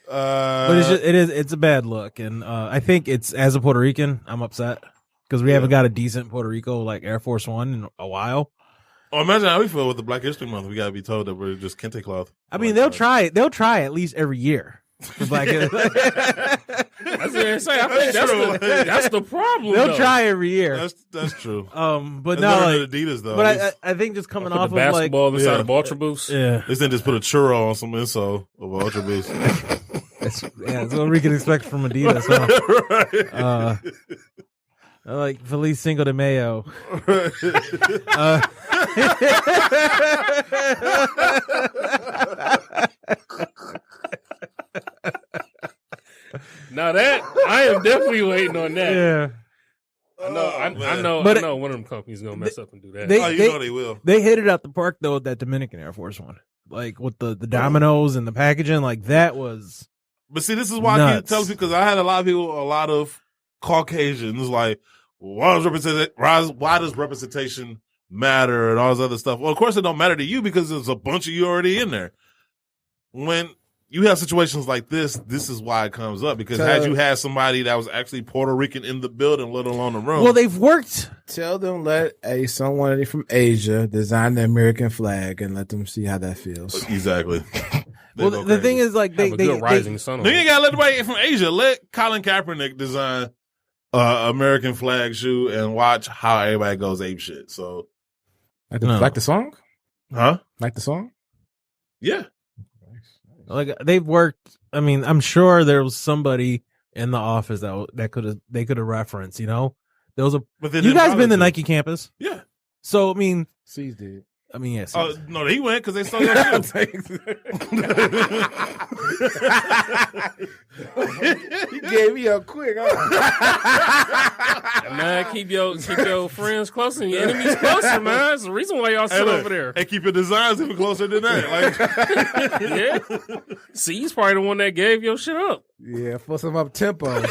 But it's a bad look, and I think it's as a Puerto Rican, I'm upset because we haven't got a decent Puerto Rico like Air Force One in a while. Oh, imagine how we feel with the Black History Month. We gotta be told that we're just kente cloth. I mean, they'll try at least every year. For Black I was gonna say, I think that's the problem. They'll try every year. That's true. But that's now like Adidas though. But I think just coming off the basketball of like inside of Ultra Boost. Yeah, they didn't just put a churro on some insole of Ultra Boost. that's what we can expect from Adidas. Huh? Right. Like Feliz Cinco de Mayo. Now that I am definitely waiting on that. Yeah. I know one of them companies gonna mess up and do that. They will. They hit it out the park though with that Dominican Air Force One. Like with the dominoes and the packaging, like that was. But see, this is why I keep telling people, because I had a lot of Caucasians like, why does representation matter and all this other stuff? Well, of course it don't matter to you because there's a bunch of you already in there. When you have situations like this is why it comes up, because had you had somebody that was actually Puerto Rican in the building, let alone the room. Well, they've worked. Tell them let someone from Asia design the American flag and let them see how that feels. Exactly. Well, the thing is, like, they rising sun. You ain't gotta let anybody from Asia. Let Colin Kaepernick design American flag shoe and watch how everybody goes ape shit. So, like the song, huh? Like the song, yeah. Like they've worked. I mean, I'm sure there was somebody in the office that they could have referenced. You know, there was you guys been to Nike campus? Yeah. So I mean, C's did. I mean, yes. No, he went because they stole your shoes. He gave me a quick. Man, keep your friends closer and your enemies closer, man. That's the reason why y'all sit over there. And keep your designs even closer than that. Like, yeah. See, he's probably the one that gave your shit up. Yeah, for some up tempos.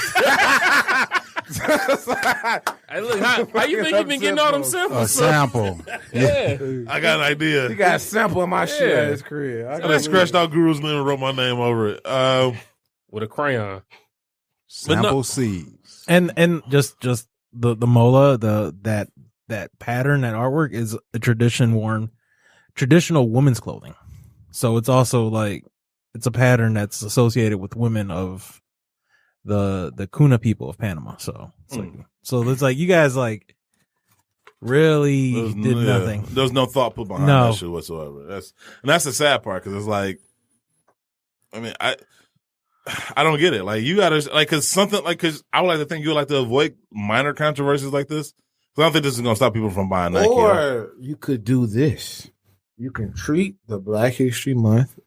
Hey, look, how you think you been getting all them A samples? sample. Yeah. I got an idea. He got a sample of my shit at his crib. And I scratched out Guru's name and wrote my name over it. With a crayon. Sample seeds. And just the mola, that pattern, that artwork is a traditional women's clothing. So it's also like it's a pattern that's associated with women of the Kuna people of Panama. So it's like you guys like really did nothing. There's no thought put behind that shit whatsoever. That's the sad part because it's like, I mean, I don't get it. Like you gotta like because I would like to think you would like to avoid minor controversies like this. I don't think this is gonna stop people from buying Nike. Or you could do this. You can treat the Black History Month,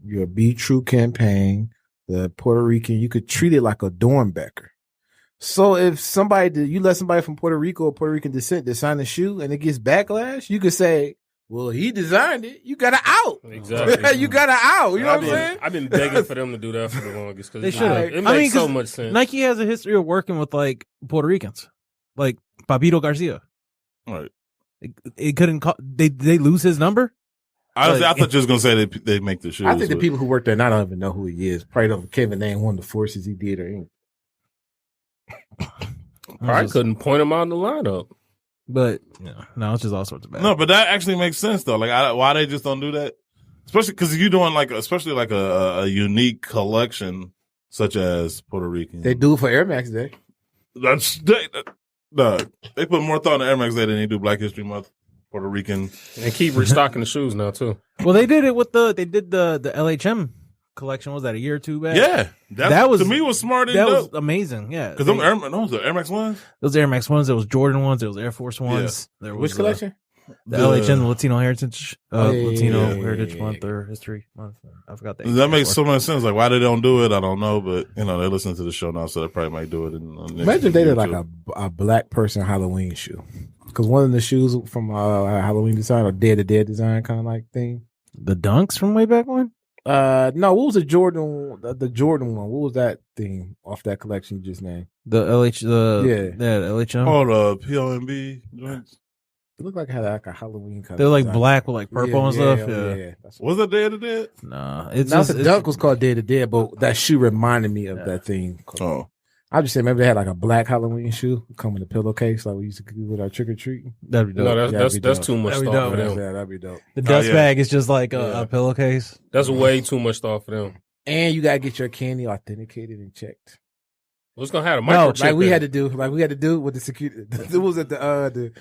your Be True campaign, the Puerto Rican. You could treat it like a Dornbecker. So if you let somebody from Puerto Rico or Puerto Rican descent design a shoe and it gets backlash, you could say, well, he designed it. You got to out. Exactly. You got to out. You know what I'm saying? I've been begging for them to do that for the longest. They should have. It makes so much sense. Nike has a history of working with like Puerto Ricans, like Papito Garcia. Right. It couldn't call. They lose his number. I thought you was gonna say they make the shoes. I think the people who work there now don't even know who he is. Probably can't even name one of the forces he did or anything. I couldn't point him out in the lineup. But no, it's just all sorts of bad. No, but that actually makes sense though. Like, why they just don't do that? Especially because you're doing especially like a unique collection such as Puerto Rican. They do it for Air Max Day. They put more thought in Air Max Day than they do Black History Month, Puerto Rican. And keep restocking the shoes now too. Well, they did it with the LHM collection. Was that a year or two back? Yeah, that was to me was smart. That was amazing. Yeah, because those the Air Max ones. Those Air Max ones. There was Jordan ones. There was Air Force ones. Yeah. There was, which collection? The LHM, the Latino Heritage, Heritage Month or History Month. I forgot that. That makes so much sense. Like, why they don't do it, I don't know. But they listen to the show now, so they probably might do it. Imagine if they did like a black person Halloween shoe, because one of the shoes from Halloween design or Dead to Dead design kind of like thing. The Dunks from way back when. No, what was the Jordan? The Jordan one. What was that thing off that collection you just named? The LHM. Oh, the POMB joints. It looked like it had like a Halloween color. They're like black with like purple and stuff. Yeah. Was it Dead to Dead? Nah, the Dunk was called Dead to Dead, but that shoe reminded me of that thing. Oh, I just say maybe they had like a black Halloween shoe come in a pillowcase like we used to do with our trick or treat. That'd be dope. No, that's too much thought for them. Yeah, that'd be dope. The dust bag is just like a pillowcase. That's way too much thought for them. And you gotta get your candy authenticated and checked. What's gonna have a microchip? Like we had to do with the security. It was at the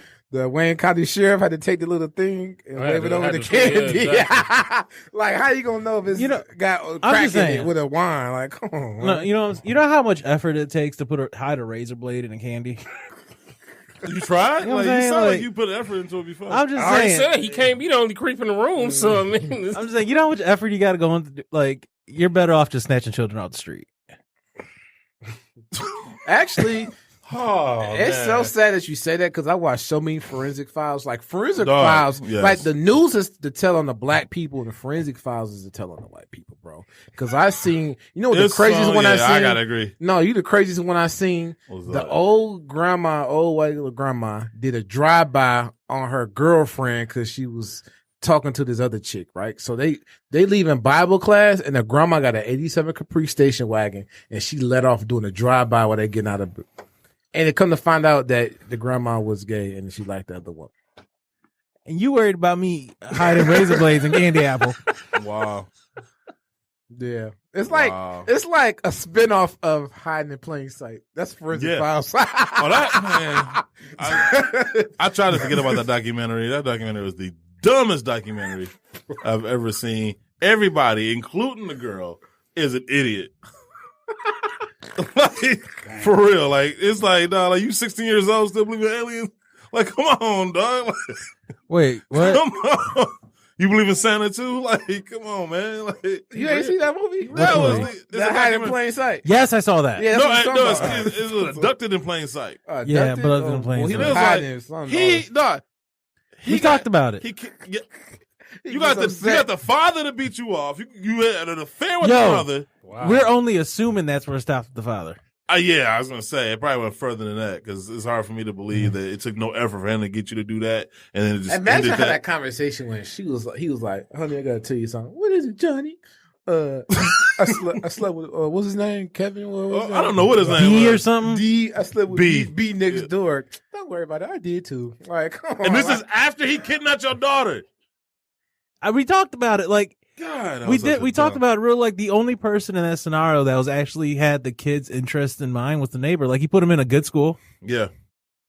Wayne County Sheriff had to take the little thing and wave it over the candy. Exactly. Like, how you gonna know if it's got crack in it with a wine? Like, come on. No, you know how much effort it takes to hide a razor blade in a candy. You tried? You know you sound like you put effort into it before. I'm just I already saying. said he can't be the only creep in the room. So I mean, I'm just saying. You know how much effort you got to go into? Like, you're better off just snatching children off the street. Actually, it's so sad that you say that because I watched so many forensic files. Like files, yes. like the news is to tell on the black people, and the forensic files is to tell on the white people, bro. Because I seen, the craziest one I seen. I gotta agree. No, you the craziest one I seen. The old white grandma did a drive-by on her girlfriend because she was talking to this other chick, right? So they leaving Bible class, and the grandma got an 87 Capri station wagon, and she let off doing a drive-by while they getting out of. And it come to find out that the grandma was gay and she liked the other one. And you worried about me hiding razor blades and candy apple. Wow. Yeah. It's like a spinoff of Hiding in Plain Sight. That's forensic files. I tried to forget about that documentary. That documentary was the dumbest documentary I've ever seen. Everybody, including the girl, is an idiot. Like, for real, like it's like, dog, like you 16 years old still believe in aliens? Like, come on, dog. Like, wait, what? Come on. You believe in Santa too? Like, come on, man. Like, you ain't seen that movie? That Hide in Plain Sight. Yes, I saw that. Yeah, it was abducted in plain sight. Yeah, but in plain sight. He talked about it. You got the father to beat you off. You had an affair with the father. Wow. We're only assuming that's where it stopped with the father. Yeah, I was gonna say it probably went further than that because it's hard for me to believe that it took no effort for him to get you to do that, and then it just Imagine ended how that conversation went. He was like, "Honey, I gotta tell you something. What is it, Johnny? I slept with what's his name? Kevin? What was his name? I don't know what his name B was. or something. D. I slept with B. B next door. Don't worry about it. I did too. Like, come on. And this is after he kidnapped your daughter. We talked about it. Like, God, that we was such did. a We talked dumb- about it real. Like, the only person in that scenario that was actually had the kid's interest in mind was the neighbor. Like, he put him in a good school. Yeah, You know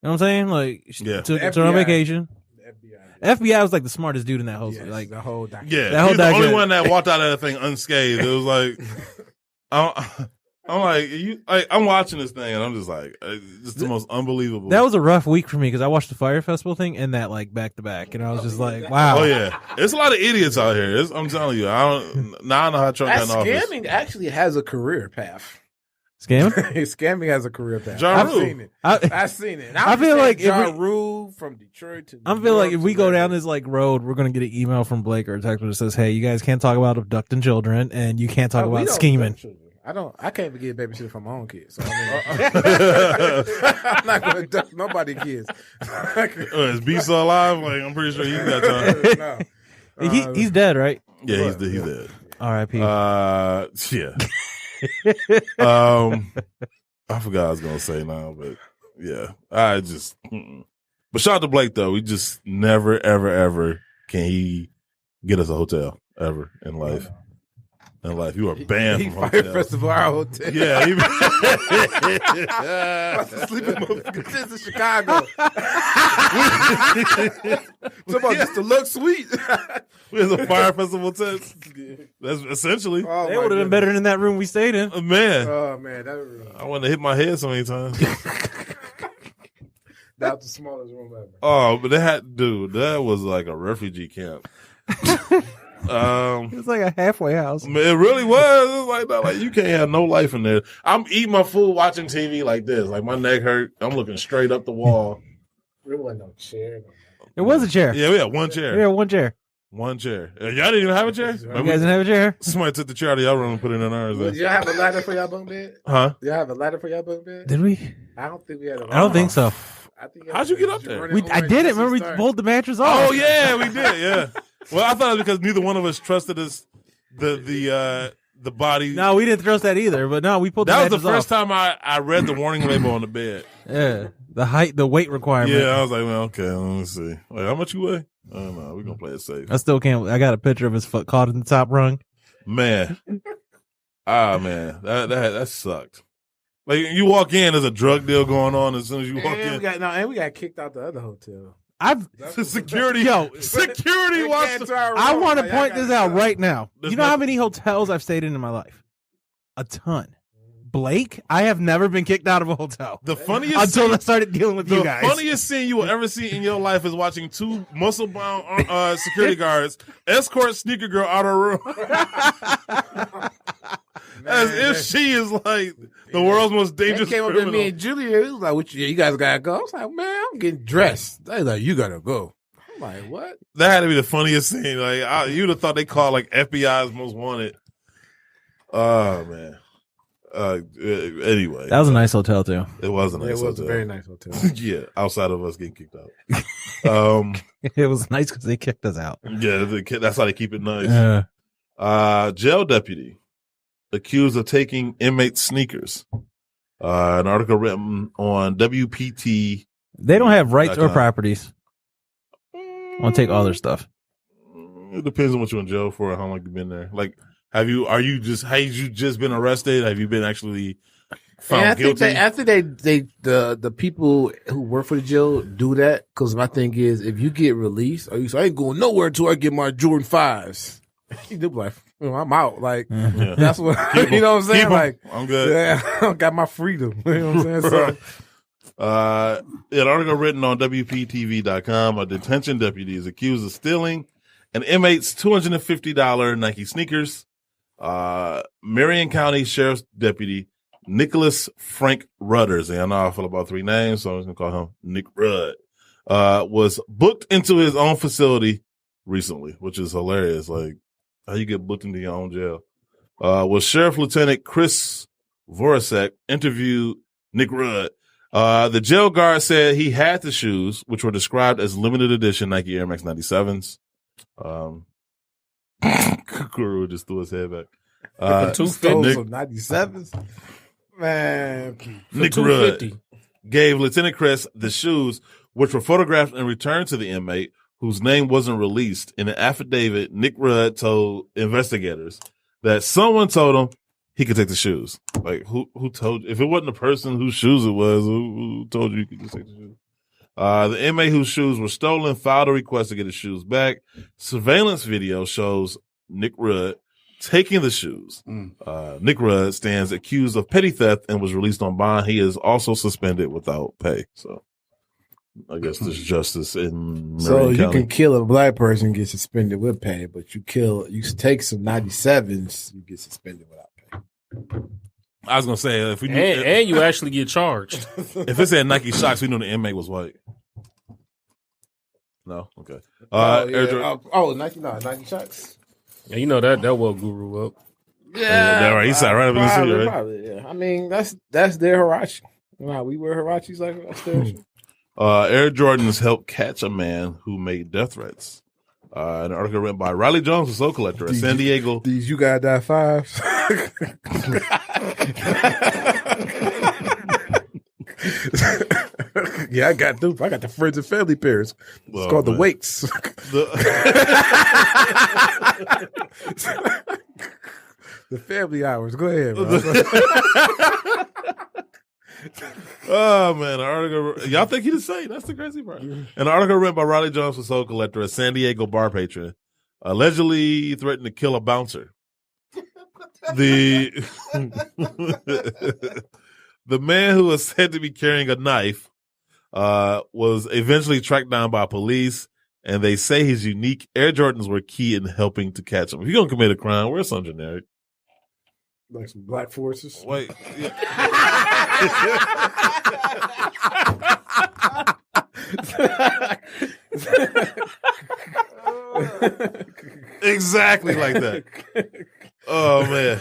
what I'm saying? Like, Yeah. took The her on FBI. vacation. The FBI. FBI was like the smartest dude in that whole. Yes, Like, the whole document. yeah. That whole He's the only digest- one that walked out of that thing unscathed. It was like, I'm like, I'm watching this thing and I'm just like, it's the most unbelievable. that was a rough week for me because I watched the Fire Festival thing and that like back to back, and I was just like, wow. Oh yeah, there's a lot of idiots out here. I'm telling you, I know how Trump got in office. Scamming actually has a career path. Scam. Scamming has a career path. Ja I've Rule. seen it. I- I've seen it. And I feel like if Ja we- Rule from Detroit to. I feel like if we go down this like road, we're gonna get an email from Blake or a text that says, "Hey, you guys can't talk about abducting children, and you can't talk about scheming." I can't even get a babysitter for my own kids. So I'm not going to duck nobody's kids. Is B still alive? Like, I'm pretty sure he got time. No. He's dead, right? Yeah, he's dead. R.I.P. Yeah. I forgot what I was gonna say now, but yeah, I just. But shout out to Blake though. We just never, ever, ever can he get us a hotel ever in life. In life, you are banned He from Fire hotels. Festival, our hotel. Yeah, Sleeping motherfuckers in Chicago. Somebody just to look sweet. we had a Fire Festival test. That's essentially, Oh, They my would have been better than that room we stayed in. man. Oh man, that was, I want to hit my head so many times. that was the smallest room ever. Oh, but that was like a refugee camp. It's like a halfway house. It really was. It was like that. Like you can't have no life in there. I'm eating my food, watching TV like this. Like my neck hurt. I'm looking straight up the wall. There wasn't no chair. It was a chair. Yeah, we had one chair. Yeah, one chair. One chair. Y'all didn't even have a chair? You guys didn't have a chair? Somebody took the chair out of y'all room and put it in ours. Did y'all have a ladder for y'all bunk bed? Huh? Y'all have a ladder for y'all bunk bed? Did we? I don't think we had a ladder. I don't think so. I think How'd you get up there? I did it. Remember, we pulled the mattress off. Oh yeah, we did. Yeah. Well, I thought it was because neither one of us trusted us the body. No, we didn't trust that either. But no, we pulled. That the was the mattress first time I read the warning label on the bed. Yeah, the height, the weight requirement. Yeah, I was like, well, okay, let me see. Like, how much you weigh? I don't know. We're gonna play it safe. I still can't. I got a picture of his foot caught in the top rung. Man, man, that sucked. Like you walk in, there's a drug deal going on as soon as you walk And in. we got kicked out the other hotel. Security wants to. I want to point this out right now. There's You know how nothing- many hotels I've stayed in my life? A ton. Blake, I have never been kicked out of a hotel The funniest until I scene, started dealing with the you guys. funniest scene you will ever see in your life is watching two muscle-bound security guards escort Sneaker Girl out of her room. As if she is like the world's most They dangerous came up to criminal. me and Julia. It was like, you guys gotta go. I was like, man, I'm getting dressed. They was like, you gotta go. I'm like, what? That had to be the funniest scene. Like you'd have thought they called like FBI's most wanted. Oh man. Anyway, That was a nice hotel too. it was a nice It was hotel. a very nice hotel. Yeah, outside of us getting kicked out. It was nice because they kicked us out. Yeah, that's how they keep it nice. Jail deputy accused of taking inmate sneakers. An article written on WPT. They don't have rights or .com. properties. I'll take all their stuff. It depends on what you're in jail for and how long you've been there. Like, have you just been arrested? Have you been actually found guilty? I think the people who work for the jail do that because my thing is if you get released, or you say I ain't going nowhere until I get my Jordan 5s. You do like, I'm out. Like Yeah. that's what Keep 'em. you know what I'm saying. Keep 'em. Like I'm good. yeah, I got my freedom. You know what I'm saying. So, An article written on WPTV.com, a detention deputy is accused of stealing an inmate's $250 Nike sneakers. Marion County Sheriff's Deputy Nicholas Frank Rudders, and I know I feel about three names, so I'm just gonna call him Nick Rudd, was booked into his own facility recently, which is hilarious. Like, how you get booked into your own jail? Was Sheriff Lieutenant Chris Voracek interviewed Nick Rudd. The jail guard said he had the shoes, which were described as limited edition Nike Air Max 97s. Guru just threw his head back. Nick, 97s? Man. Nick Rudd gave Lieutenant Kress the shoes, which were photographed and returned to the inmate, whose name wasn't released. In an affidavit, Nick Rudd told investigators that someone told him he could take the shoes. Like, who told you? If it wasn't the person whose shoes it was, who told you could just take the shoes? The inmate whose shoes were stolen filed a request to get his shoes back. Surveillance video shows Nick Rudd taking the shoes. Nick Rudd stands accused of petty theft and was released on bond. He is also suspended without pay. So I guess there's justice in Marion So you County. can kill a black person and get suspended with pay, but you take some 97s, you get suspended without pay. I was gonna say if we knew, and you actually get charged. if it said Nike Shox, we knew the inmate was white. No, okay. Nike Shox. Yeah, you know that woke Guru up. Yeah, right. He sat right up in the seat, right? Probably, yeah. I mean, that's their Hirachi. Wow, we wear Hirachis like that's their shit. Air Jordans helped catch a man who made death threats. An article written by Riley Jones, a soul collector at San Diego. These you gotta die fives. Yeah, I got them. I got the friends and family pairs. It's called the Wakes. The family hours. Go ahead, bro. Oh man, an article. Y'all think he the same? That's the crazy part. An article written by Riley Jones, a soul collector, a San Diego bar patron, allegedly threatened to kill a bouncer. The man who was said to be carrying a knife was eventually tracked down by police, and they say his unique Air Jordans were key in helping to catch him. If you're gonna commit a crime, wear some generic. Like some black forces. Wait. Yeah. Exactly like that. Oh man.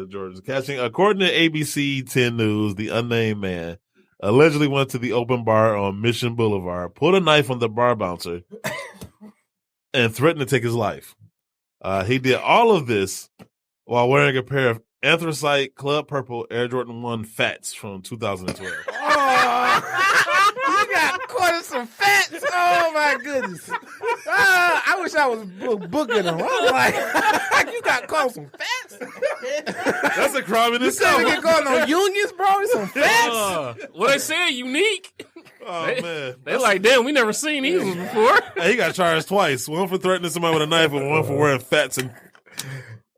Jordan's catching. According to ABC 10 News, the unnamed man allegedly went to the open bar on Mission Boulevard, pulled a knife on the bar bouncer, and threatened to take his life. He did all of this while wearing a pair of anthracite Club Purple Air Jordan 1 Fats from 2012. You got caught in some fats. Oh my goodness. I wish I was booking them. I was like, you got caught in some fats? That's a crime in itself. You get caught on unions, bro, with some fats? Well, they said unique. Oh man. They like, damn, we never seen these ones before. Hey, he got charged twice. One for threatening somebody with a knife and one for wearing fats. And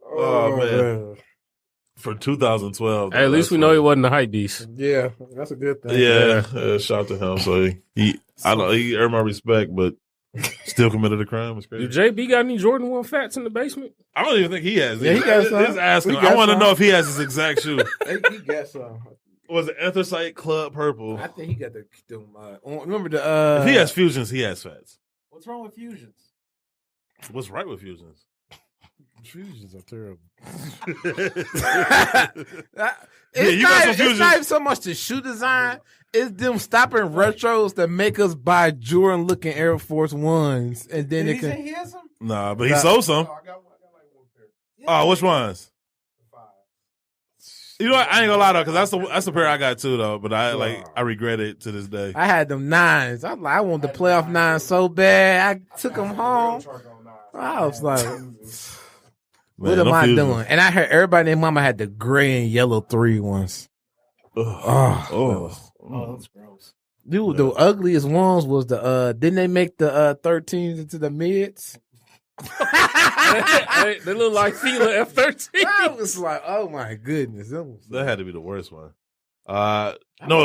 oh man. For 2012. Hey, at least we know he wasn't a hype beast. Yeah, that's a good thing. Yeah, shout out to him. So he earned my respect, but still committed a crime. It's crazy. Do JB got any Jordan 1 Fats in the basement? I don't even think he has. Yeah, he got some. Just asking. We got I want to some. know if he has his exact shoe. He got some. Was it anthracite Club Purple? I think he got them. Remember the? If he has fusions, he has fats. What's wrong with fusions? What's right with fusions? Fusions are terrible. You got some It's fusions. not even so much the shoe design. It's them stopping retros that make us buy Jordan looking Air Force Ones, and then it can. He has some? Nah, but he sold some. I got like one pair. Oh, which ones? You know what? I ain't gonna lie though, because that's the pair I got too though. But I regret it to this day. I had them 9s. I wanted the playoff 9 so bad. I took them home. I was like, what am I doing? And I heard everybody and their mama had the gray and yellow 3 ones. Oh, that's gross. Dude, the ugliest ones was the didn't they make the 13s into the mids? Hey, they look like Fila F-13. I was like, oh my goodness. that had to be the worst one. No,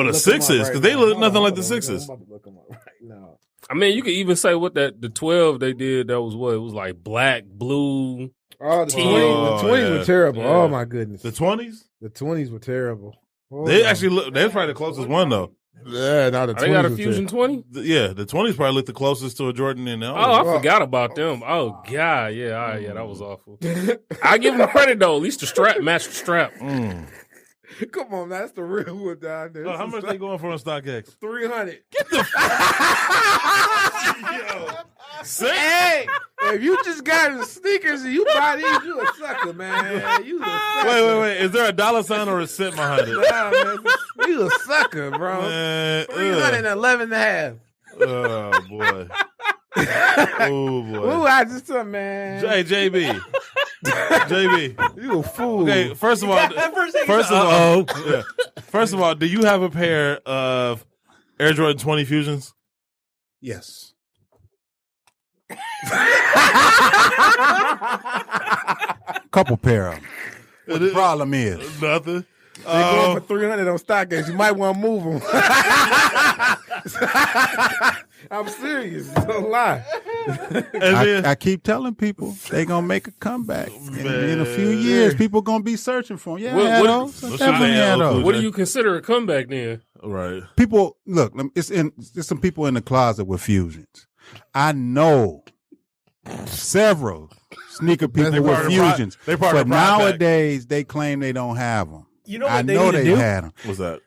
the 6s, because they look nothing like the 6s. I'm about to look them up right now. I mean, you could even say what the 12 they did, that was what? It was like black, blue. Oh, the 20s, Oh, the 20s yeah. were terrible. Yeah. Oh my goodness. The 20s? The 20s were terrible. Oh, They my. actually look. They're probably the closest one though. Yeah, now the They got a 20s Fusion 20? Yeah, the 20s probably look the closest to a Jordan in now. Oh, I forgot about them. Oh, God. Yeah, all right, yeah, that was awful. I give them credit, though. At least the strap matched the strap. Come on, that's the real one down there. How much they going for on StockX? 300. Hey! If you just got the sneakers and you buy these, you a sucker, man. You a sucker. Wait. Is there a dollar sign or a cent behind it? Nah, man. You a sucker, bro. Man, 311 and a half. oh, boy. Oh, boy. Ooh, I just said, man. Hey, JB. JB. You a fool. Okay, first of all, do you have a pair of Air Jordan 20 Fusions? Yes. Couple pair of them. What the problem is? Nothing. They going for 300 on StockX. You might want to move them. I'm serious. Don't lie. I keep telling people they gonna make a comeback. In a few years, people gonna be searching for them. Yeah, what do you consider a comeback then? Right. People look. It's some people in the closet with Fusions. I know several sneaker people with Fusions, but nowadays they claim they don't have them. You know what I know they had them. What's that?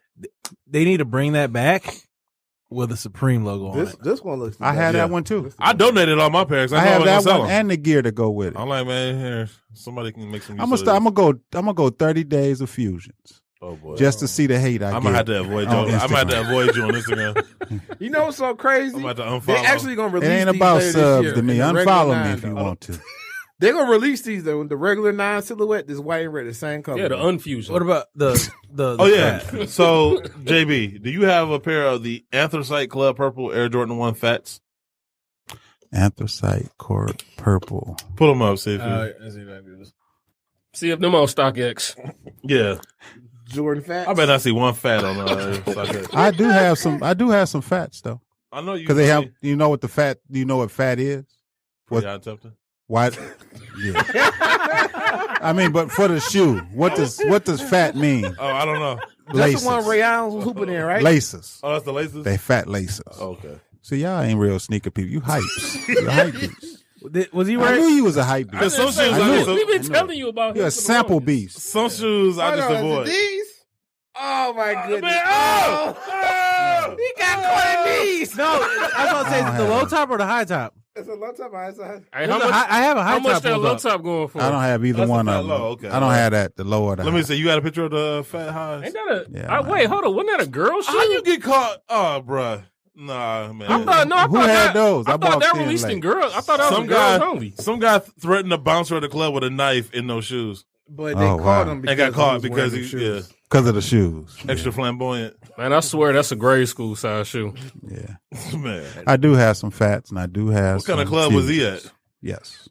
They need to bring that back with a Supreme logo on it. This one looks. I had that one too. I donated all my pairs. I have that one and the gear to go with it. I'm like, man, here somebody can make some. I'm gonna go 30 days of Fusions. Oh boy! Just to see the hate I get. I'm gonna have to avoid you. I'm gonna have to avoid you on Instagram. You know what's so crazy? I'm about to unfollow. They actually gonna release. It ain't these about later subs this to me. year, Unfollow me if you want to. They're gonna release these though. The regular 9 silhouette, this white and red, the same color. Yeah, the unfusion. What about the oh yeah. So JB, do you have a pair of the Anthracite Club Purple Air Jordan 1 Fats? Anthracite Court Purple. Pull them up. See if See if them on StockX. Yeah. Jordan Fats. I bet I see one fat on StockX. I do have some fats though. I know you because they have. You know what the fat? Do you know what fat is? What? Why? Yeah. I mean, but for the shoe, what does fat mean? Oh, I don't know. That's the one Ray Allen was hooping in, right? Laces. Oh, that's the laces. They fat laces. Oh, okay. See, y'all ain't real sneaker people. You hypes. You're hype beast. Was he I wearing? knew you was a hype beast. Some shoes We've been telling you about. You're a sample beast. Some shoes I just avoid. These? Oh my goodness! Man, oh! He got caught in these. No, I was gonna say is it the low top or the high top. It's a low top, high side. Hey, how much? I have a high How top. much that pulled low up. top going for? I don't have either That's one a fat of them. low, okay. I don't have that. The lower or the Let me high. see. You got a picture of the fat highs? Ain't that a? Yeah, wait, hold on. Wasn't that a girl shoe? How you get caught? Oh, bruh. Nah, man. I thought no. I Who thought had that, those? I I thought bought that 10 released in late. girls. I thought that was Some girls guy, only. some guy threatened a bouncer at the club with a knife in those shoes. But they Oh, caught wow. him And got caught he was because wearing he, them shoes. Because of the shoes. extra flamboyant. Man, I swear that's a grade school size shoe. Yeah. Man. I do have some fats and I do have What kind of some club was he Fusions. at? Yes.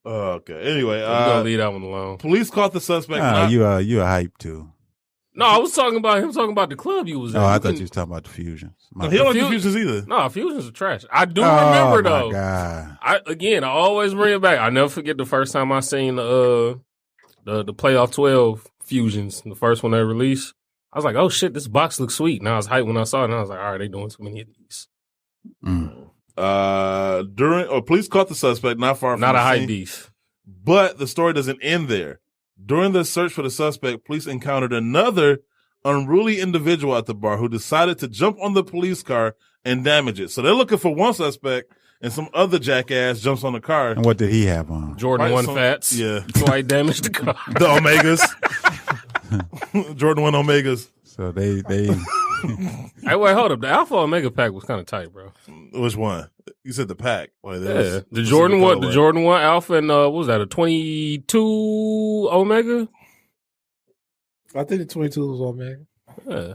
Okay. Anyway, We're gonna leave that one alone. police caught the suspect. You a hype too. No, I was talking about him. Talking about the club you was at. Oh, I You thought you couldn't- was talking about the Fusions. No, he don't like Fu- Fusions either. No, Fusions are trash. I do remember though. Oh my God. I always bring it back. I never forget the first time I seen the playoff 12 Fusions, the first one they released. I was like, oh shit, this box looks sweet. And I was hyped when I saw it. And I was like, all right, they doing too many of these. Police caught the suspect not far from Not the a hype scene, beast. But the story doesn't end there. During the search for the suspect, police encountered another unruly individual at the bar who decided to jump on the police car and damage it. So they're looking for one suspect, and some other jackass jumps on the car. And what did he have on? Jordan Right, 1 so- Fats. yeah. So I damaged the car. The Omegas. Jordan 1 Omegas. So they Hey, wait, hold up. The Alpha Omega pack was kind of tight, bro. Which one? You said the pack. Wait, Yeah. The Jordan 1 Alpha and what was that, a 22 Omega? I think the 22 was on, man. Yeah.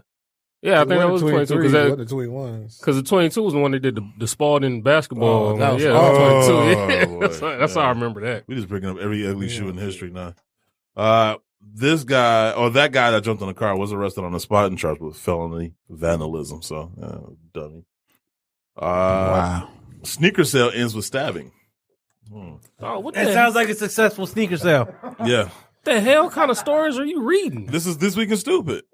Yeah, I think that was 22 because the 21s. the 22 was the one that did the Spalding basketball. Oh, that was- yeah, oh, that was 22. boy. That's how I remember that. We just bringing up every ugly shoe in history now. This guy, or that guy that jumped on the car, was arrested on the spot and charged with felony vandalism. So, dummy. wow. Sneaker sale ends with stabbing. Oh, what That sounds like a successful sneaker sale. Yeah. the hell kind of stories are you reading? This is This Week in Stupid.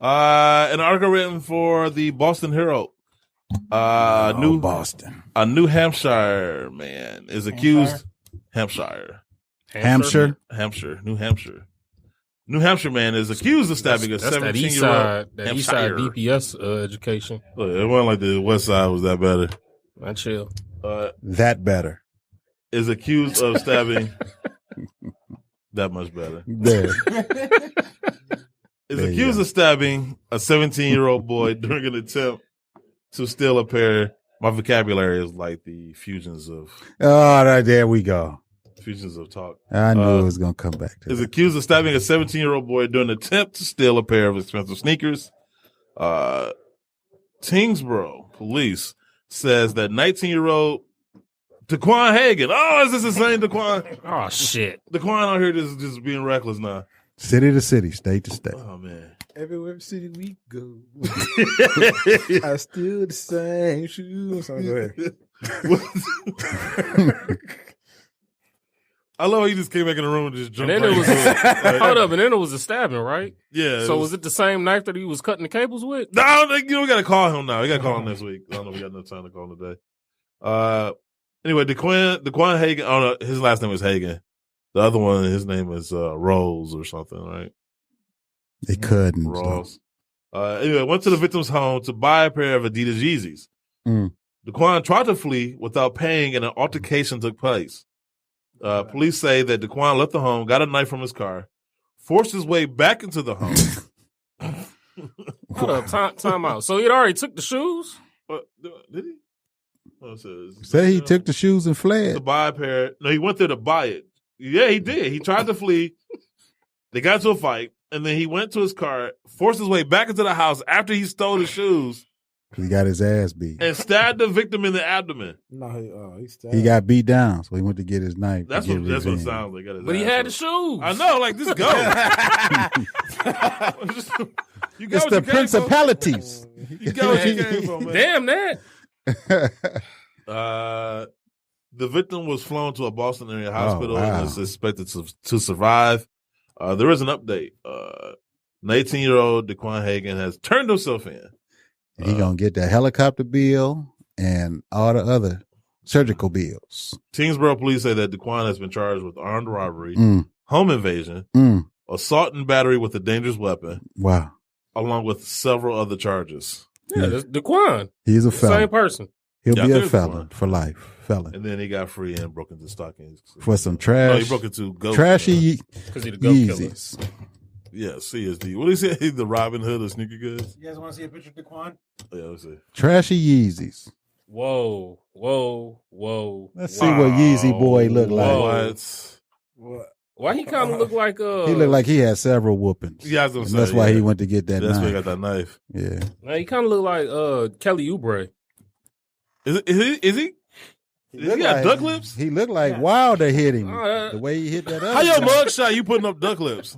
An article written for the Boston Herald. Boston. A New Hampshire man is accused. Hampshire. Hampshire. New Hampshire. New Hampshire man is accused of stabbing a 17-year-old. That east side DPS education. Look, it wasn't like the west side was that better. Not chill. That better. Is accused of stabbing that much better. There. Is accused of stabbing a 17-year-old boy during an attempt to steal a pair. My vocabulary is like the fusions of. Oh, there we go. Fusions of talk. I knew it was going to come back to Is that. accused of stabbing a 17-year-old boy during an attempt to steal a pair of expensive sneakers. Tingsboro police says that 19-year-old Daquan Hagan. Oh, is this the same Daquan? Oh, shit. Daquan out here just being reckless now. City to city, state to state. Oh, man. Everywhere city we go, I still the same shoes. So go ahead. I love how you just came back in the room and just jumped. And then right it was into it. hold up, and then it was a stabbing, right? Yeah. So was it the same knife that he was cutting the cables with? No, we got to call him now. We got to call him next week. I don't know if we got enough time to call him today. Anyway, Daquan Hagan. Oh no, his last name is Hagan. The other one, his name is Rose or something, right? They couldn't. Ross. Anyway, went to the victim's home to buy a pair of Adidas Yeezys. Daquan tried to flee without paying, and an altercation took place. Police say that Daquan left the home, got a knife from his car, forced his way back into the home. Hold up, time out. So he had already took the shoes? Did he? Oh, it says, Say he took the shoes and fled. To buy a pair. No, he went there to buy it. Yeah, he did. He tried to flee. They got into a fight, and then he went to his car, forced his way back into the house after he stole the shoes. He got his ass beat. And stabbed the victim in the abdomen. No, he stabbed. He got beat down, so he went to get his knife. That's what it sounds like. But he had the shoes. I know, like, just go. You got It's what the you came principalities. You got what you came for, man. Damn that. The victim was flown to a Boston area hospital wow. and is expected to survive. There is an update. An 18-year-old Daquan Hagan has turned himself in. He gonna get the helicopter bill and all the other surgical bills. Tingsboro police say that Daquan has been charged with armed robbery, home invasion, assault and battery with a dangerous weapon. Wow. Along with several other charges. Yeah, that's Daquan. He's a felon. Same person. He'll be a Daquan. felon for life. Felon. And then he got free and broke into stockings. For some trash. No, he broke into goat. Trashy Because he the goat Yeezys. killer. Yeah, CSD. What do you say? He's the Robin Hood of sneaker goods? You guys want to see a picture of Daquan? Yeah, let's see. Trashy Yeezys. Whoa. Let's see what Yeezy boy look like. What? Why he kind of look like He looked like he had several whoopings. Yeah, I was gonna And say, that's why yeah. he went to get that That's knife. why he got that knife. Yeah. Man, he kind of look like Kelly Oubre. Is he? He got duck lips? He looked like Wilder hit him. Oh, The way he hit that How up. your mugshot you putting up duck lips?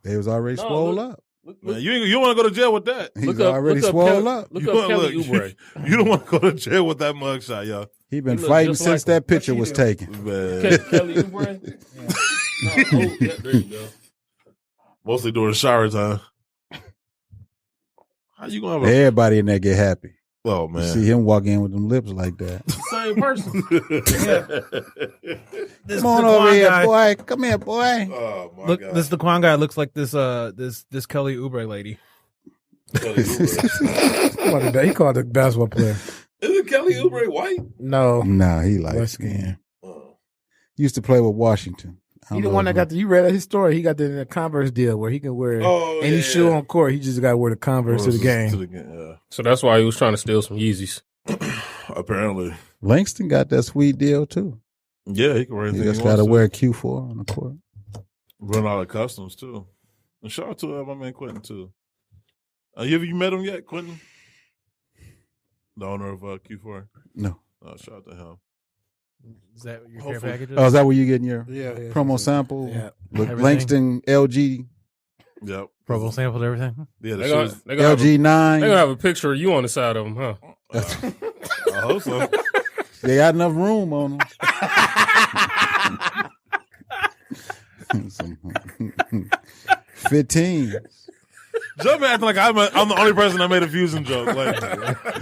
They was already swole up. Man, you want to go to jail with that? He's already swole up. Look You up wanna- Kelly look, Oubre. You don't want to go to jail with that mugshot, y'all. He been He look fighting just since like that picture was taken. Man. Kelly Oubre? Yeah, there you go. Mostly during shower time. How you gonna have a Everybody in there get happy. Oh You man. see him walk in with them lips like that. Same person. This Come on Daquan over here, guy- boy. Come here, boy. Oh my Look, god. this Daquan guy looks like this Kelly Oubre lady. He called a basketball player. Isn't Kelly Oubre white? No. Nah, he like Light skin. skin. Used to play with Washington. I He don't the know one that if got you read his story. He got the Converse deal where he can wear any shoe on court. He just got to wear the Converse to the game. Yeah. So that's why he was trying to steal some Yeezys. Apparently. Langston got that sweet deal too. Yeah, he can wear He anything. just he got to wants wear Q4 on the court. Run out of customs too. And shout out to my man Quentin too. You met him yet, Quentin? The owner of Q4. No. Shout out to him. Is that what your Hopefully. care package is? Oh, is that where you getting your Yeah. promo sample? Yeah. With Everything. Langston LG, Yep. Provo sampled everything. Yeah, the They gonna, shoes. they gonna have a- LG 9. they gonna have a picture of you on the side of them, huh? I hope so. They got enough room on them. 15. Jumpman acting like I'm the only person that made a Fusion joke. Like,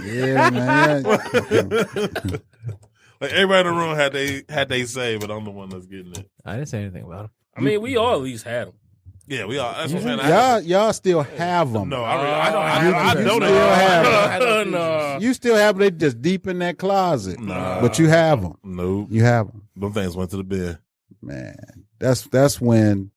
Yeah, man. like everybody in the room had they say, but I'm the one that's getting it. I didn't say anything about him. I mean, we all at least had them. Yeah, we all. That's what I'm saying. Y'all still have them. No, I You don't. still have them. No. You still have them. They just deep in that closet. Nah. But you have them. Nope. You have them. Them things went to the bed. Man, that's when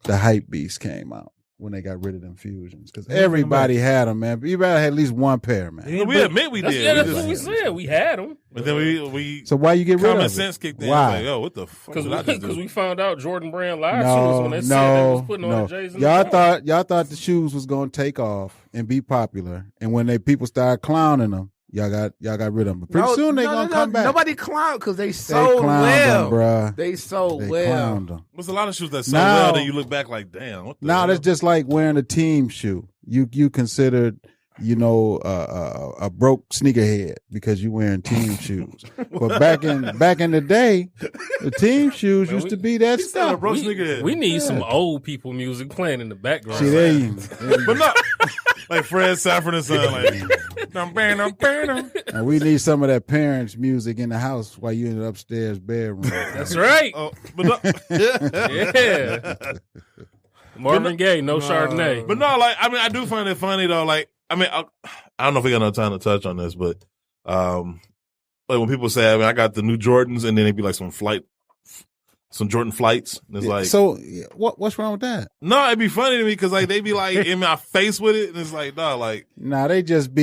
the hype beast came out. When they got rid of them Fusions. Because everybody had them, man. You better have at least one pair, man. We admit we did. That's what we said. We had them. But then we So why you get rid of common it? sense kicked in. Why? Like, yo, what the fuck? did I just do? Because we found out Jordan Brand live shoes when they said they was putting on the J's. Y'all thought the shoes was gonna take off and be popular, and when people started clowning them, y'all got rid of them. But pretty soon they gonna come back. Nobody clowned because they sold clowned well. them, bruh. They sold They well. clowned them. There's a lot of shoes that so Now- well that you look back like, damn. What the Now hell? that's just like wearing a team shoe. You considered, a broke sneakerhead because you wearing team shoes. But back in the day, the team shoes used to be that He said a stuff. broke sneakerhead. We need some old people music playing in the background. See, there you But no, like Fred Sanford and Son, like, and we need some of that parents' music in the house while you in the upstairs bedroom. That's right. oh, but no, Yeah. Marvin Gaye, no Chardonnay. but no, like, I mean, I do find it funny though. Like, I mean, I don't know if we got enough time to touch on this, but, like when people say, I mean, I got the new Jordans, and then it'd be like some Jordan flights. And it's like, So what's wrong with that? no, it'd be funny to me because like they be like in my face with it, and it's like, no, like, Nah, they just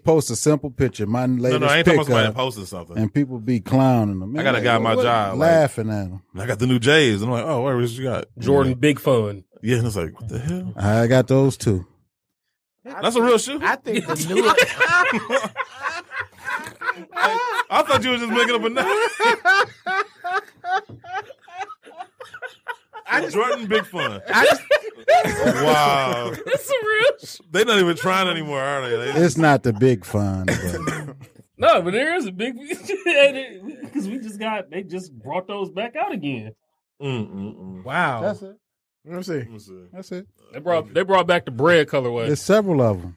post a simple picture. My latest no, I ain't talking about somebody pickup, posting something. and people be clowning them. I got a guy at my job, like- laughing at them. I got the new J's, and I'm like, oh, what you got? Jordan Big Fun. Yeah, and it's like, what the hell? I got those too. That's a real shoe. I think the new. I thought you were just making up a name. Jordan Big Fun. Wow. That's a real They're not even trying anymore, are they? It's not the big fun. But No, but there is a big because they just brought those back out again. Wow. that's it. Let me see. That's it. They brought back the bread colorway. There's several of them.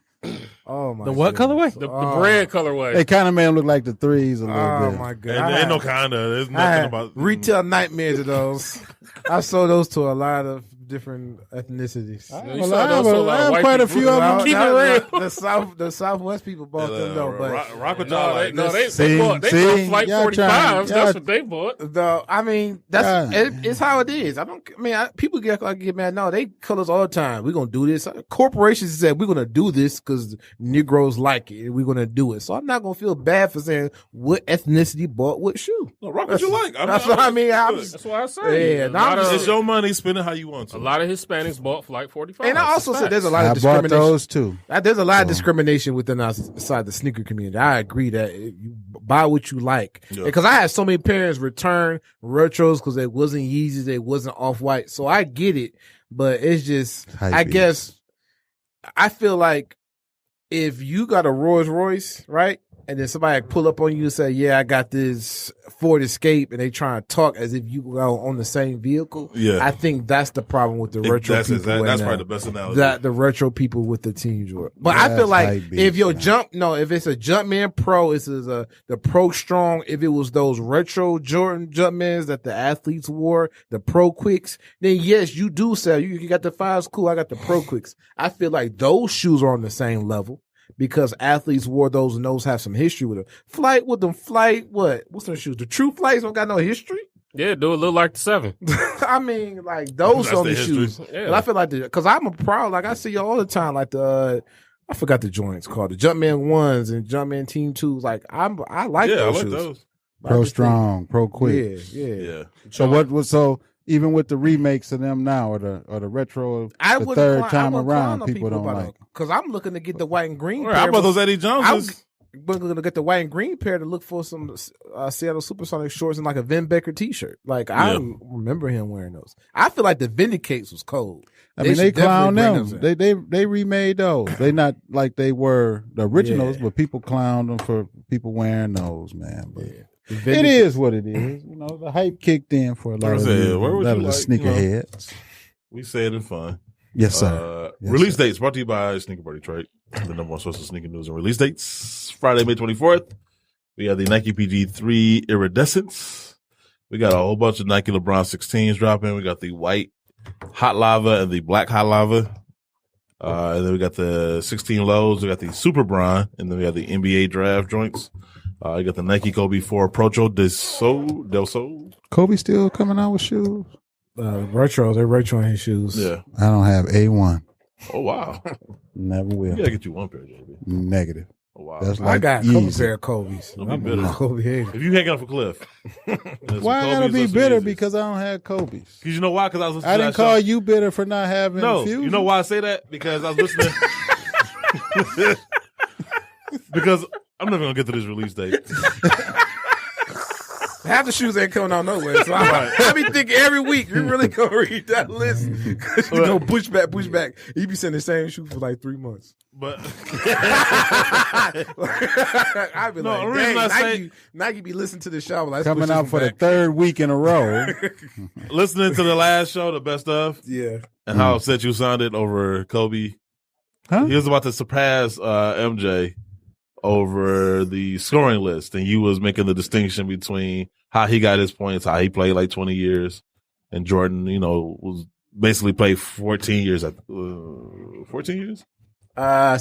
Oh my. The what goodness. colorway? The bread colorway. They kind of made them look like the threes a little Oh bit. my god. Ain't no kinda. There's I nothing had about retail nightmares of those. I sold those to a lot of different ethnicities. I You have saw those to a lot of white quite a people. few of them. Keep it real. The Southwest people bought them though, but rock with y'all like they this. bought Flight y'all 45s. trying- That's what they bought. I mean, it's how it is. People get mad. No, they colors all the time. We're gonna do this. Corporations said we're gonna do this because Negroes like it. We're gonna do it. So I'm not gonna feel bad for saying what ethnicity bought what shoe. No, rock what you like. That's what I mean. That's why I say. Yeah, a lot of- It's your money. Spend it how you want to. a lot of Hispanics bought Flight 45. And I also said there's a lot I of bought discrimination. those too. There's a lot of discrimination within outside the sneaker community. I agree that you buy what you like. Yeah. Because I had so many parents return retros because it wasn't Yeezys, it wasn't Off-White. So I get it, but it's just, I guess, I feel like if you got a Rolls Royce, right? And then somebody pull up on you and say, yeah, I got this Ford Escape, and they try to talk as if you go on the same vehicle. Yeah. I think that's the problem with the retro That's people. that's and, probably the best analogy. the retro people with the Team Jordan. But I feel That's like hype beast, if your man. if it's a Jumpman Pro, this is the Pro Strong. If it was those retro Jordan Jumpmans that the athletes wore, the Pro Quicks, then yes, you do sell. You got the fives, cool. I got the Pro Quicks. I feel like those shoes are on the same level because athletes wore those and those have some history with them. Flight, what's their shoes? The True Flights don't got no history. Yeah, do it look like the 7. I mean, like those That's on the the history. shoes. Yeah. And I feel like because I'm a proud, like I see you all the time, like I forgot the joints called the Jumpman 1s and Jumpman Team 2s. Like I like Yeah, I those like shoes. those. Pro Strong, Pro Quick. Yeah. Yeah. So even with the remakes of them now or the retro, I the wouldn't third clown- I time wouldn't around, clown on people don't like. Because I'm looking to get the white and green Right, pair. I bought those Eddie Joneses. I'm looking to get the white and green pair to look for some Seattle Supersonic shorts and like a Vin Baker t-shirt. Like I remember him wearing those. I feel like the Vindicates was cold. I mean, they should clown definitely bring them. in. They remade those. They not like they were the originals, Yeah. but people clowned them for people wearing those, man. But The it Vindicates. is what it is. You know, the hype kicked in for a lot of Where would you the like, sneakerheads. We say it in fun. Yes, sir. Yes, Release sir. dates brought to you by Sneaker Bar Detroit, the number one source of sneaker news and release dates. Friday, May 24th. We have the Nike PG3 Iridescence. We got a whole bunch of Nike LeBron 16s dropping. We got the white Hot Lava and the black Hot Lava. And then we got the 16 lows. We got the Super Bron, and then we have the NBA draft joints. You got the Nike Kobe 4 Procho del Sol. Kobe still coming out with shoes? Retros, they're retroing his shoes. Yeah. I don't have A1. Oh, wow. Never will. You gotta get you one pair, JB. Negative. Oh, wow. That's I like got a couple easy. pair of Kobe's. Don't be I'm bitter. a Kobe hater. If you hanging off a cliff. Why I gotta be bitter because I don't have Kobe's? Because you know why? Because I was listening I to didn't that call show. you bitter for not having No, Fusion. you know why I say that? Because I was listening. Because I'm never gonna get to this release date. Half the shoes ain't coming out nowhere. So I be thinking every week, you really gonna read that list? Because you know, push back. You be saying the same shoes for like 3 months. But I be No, like, the reason I say- Nike be listening to the show. Like, Coming push out this for the back. third week in a row. listening to the last show, the best of, Yeah. and how upset you sounded over Kobe. Huh? He was about to surpass MJ over the scoring list, and you was making the distinction between how he got his points, how he played like 20 years, and Jordan, was basically played 14 years. 14 years?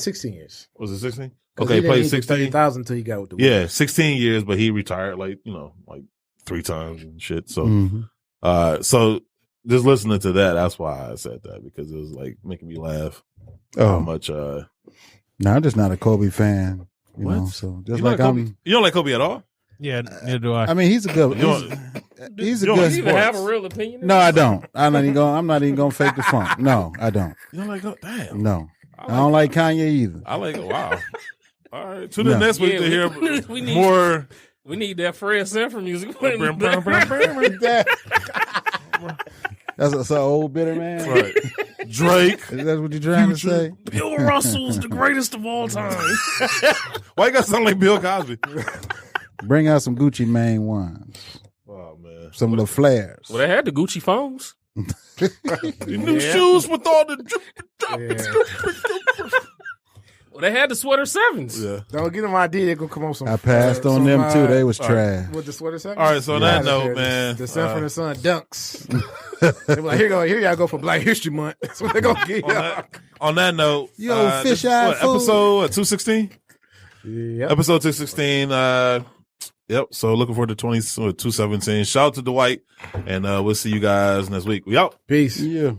16 years. Was it 16? 'Cause Okay, he played 16. 30,000 until he got with the Yeah, 16 years, but he retired like 3 times and shit. So, Mhm. so just listening to that, that's why I said that, because it was like making me laugh how Oh, much, no, I'm just not a Kobe fan. You What? know, so just you like like Kobe? I'm. You don't like Kobe at all? Yeah, neither do I. I mean, he's a good. You don't- He's a you don't good. like You even have a sports. real opinion? No, I don't. I'm not even gonna fake the funk. No, I don't. You don't like, damn. No, I don't like Kanye either. I like, wow. All right. Tune in No. next week Yeah, to hear we need- more. We need that Fred Sanford music. That's an old bitter man. Right. Drake. Is that what you're trying to say? Bill Russell's the greatest of all time. Why you got to sound like Bill Cosby? Bring out some Gucci Mane ones, Oh, man. some of the flares. Well, they had the Gucci phones. The new shoes with all the Well, they had the sweater sevens. Yeah. Don't get them idea. They're going to come on some. I passed on them too. They was trash. With the sweater set? All right, so on that note, man, The Sanford and Son dunks. They be like, here y'all go for Black History Month. That's what they're going to get y'all. on that note, You old this is fish-eyed fool. episode 216? Yep. Episode 216. Yep. So looking forward to 217. Shout out to Dwight, and we'll see you guys next week. We out. Peace. Yeah.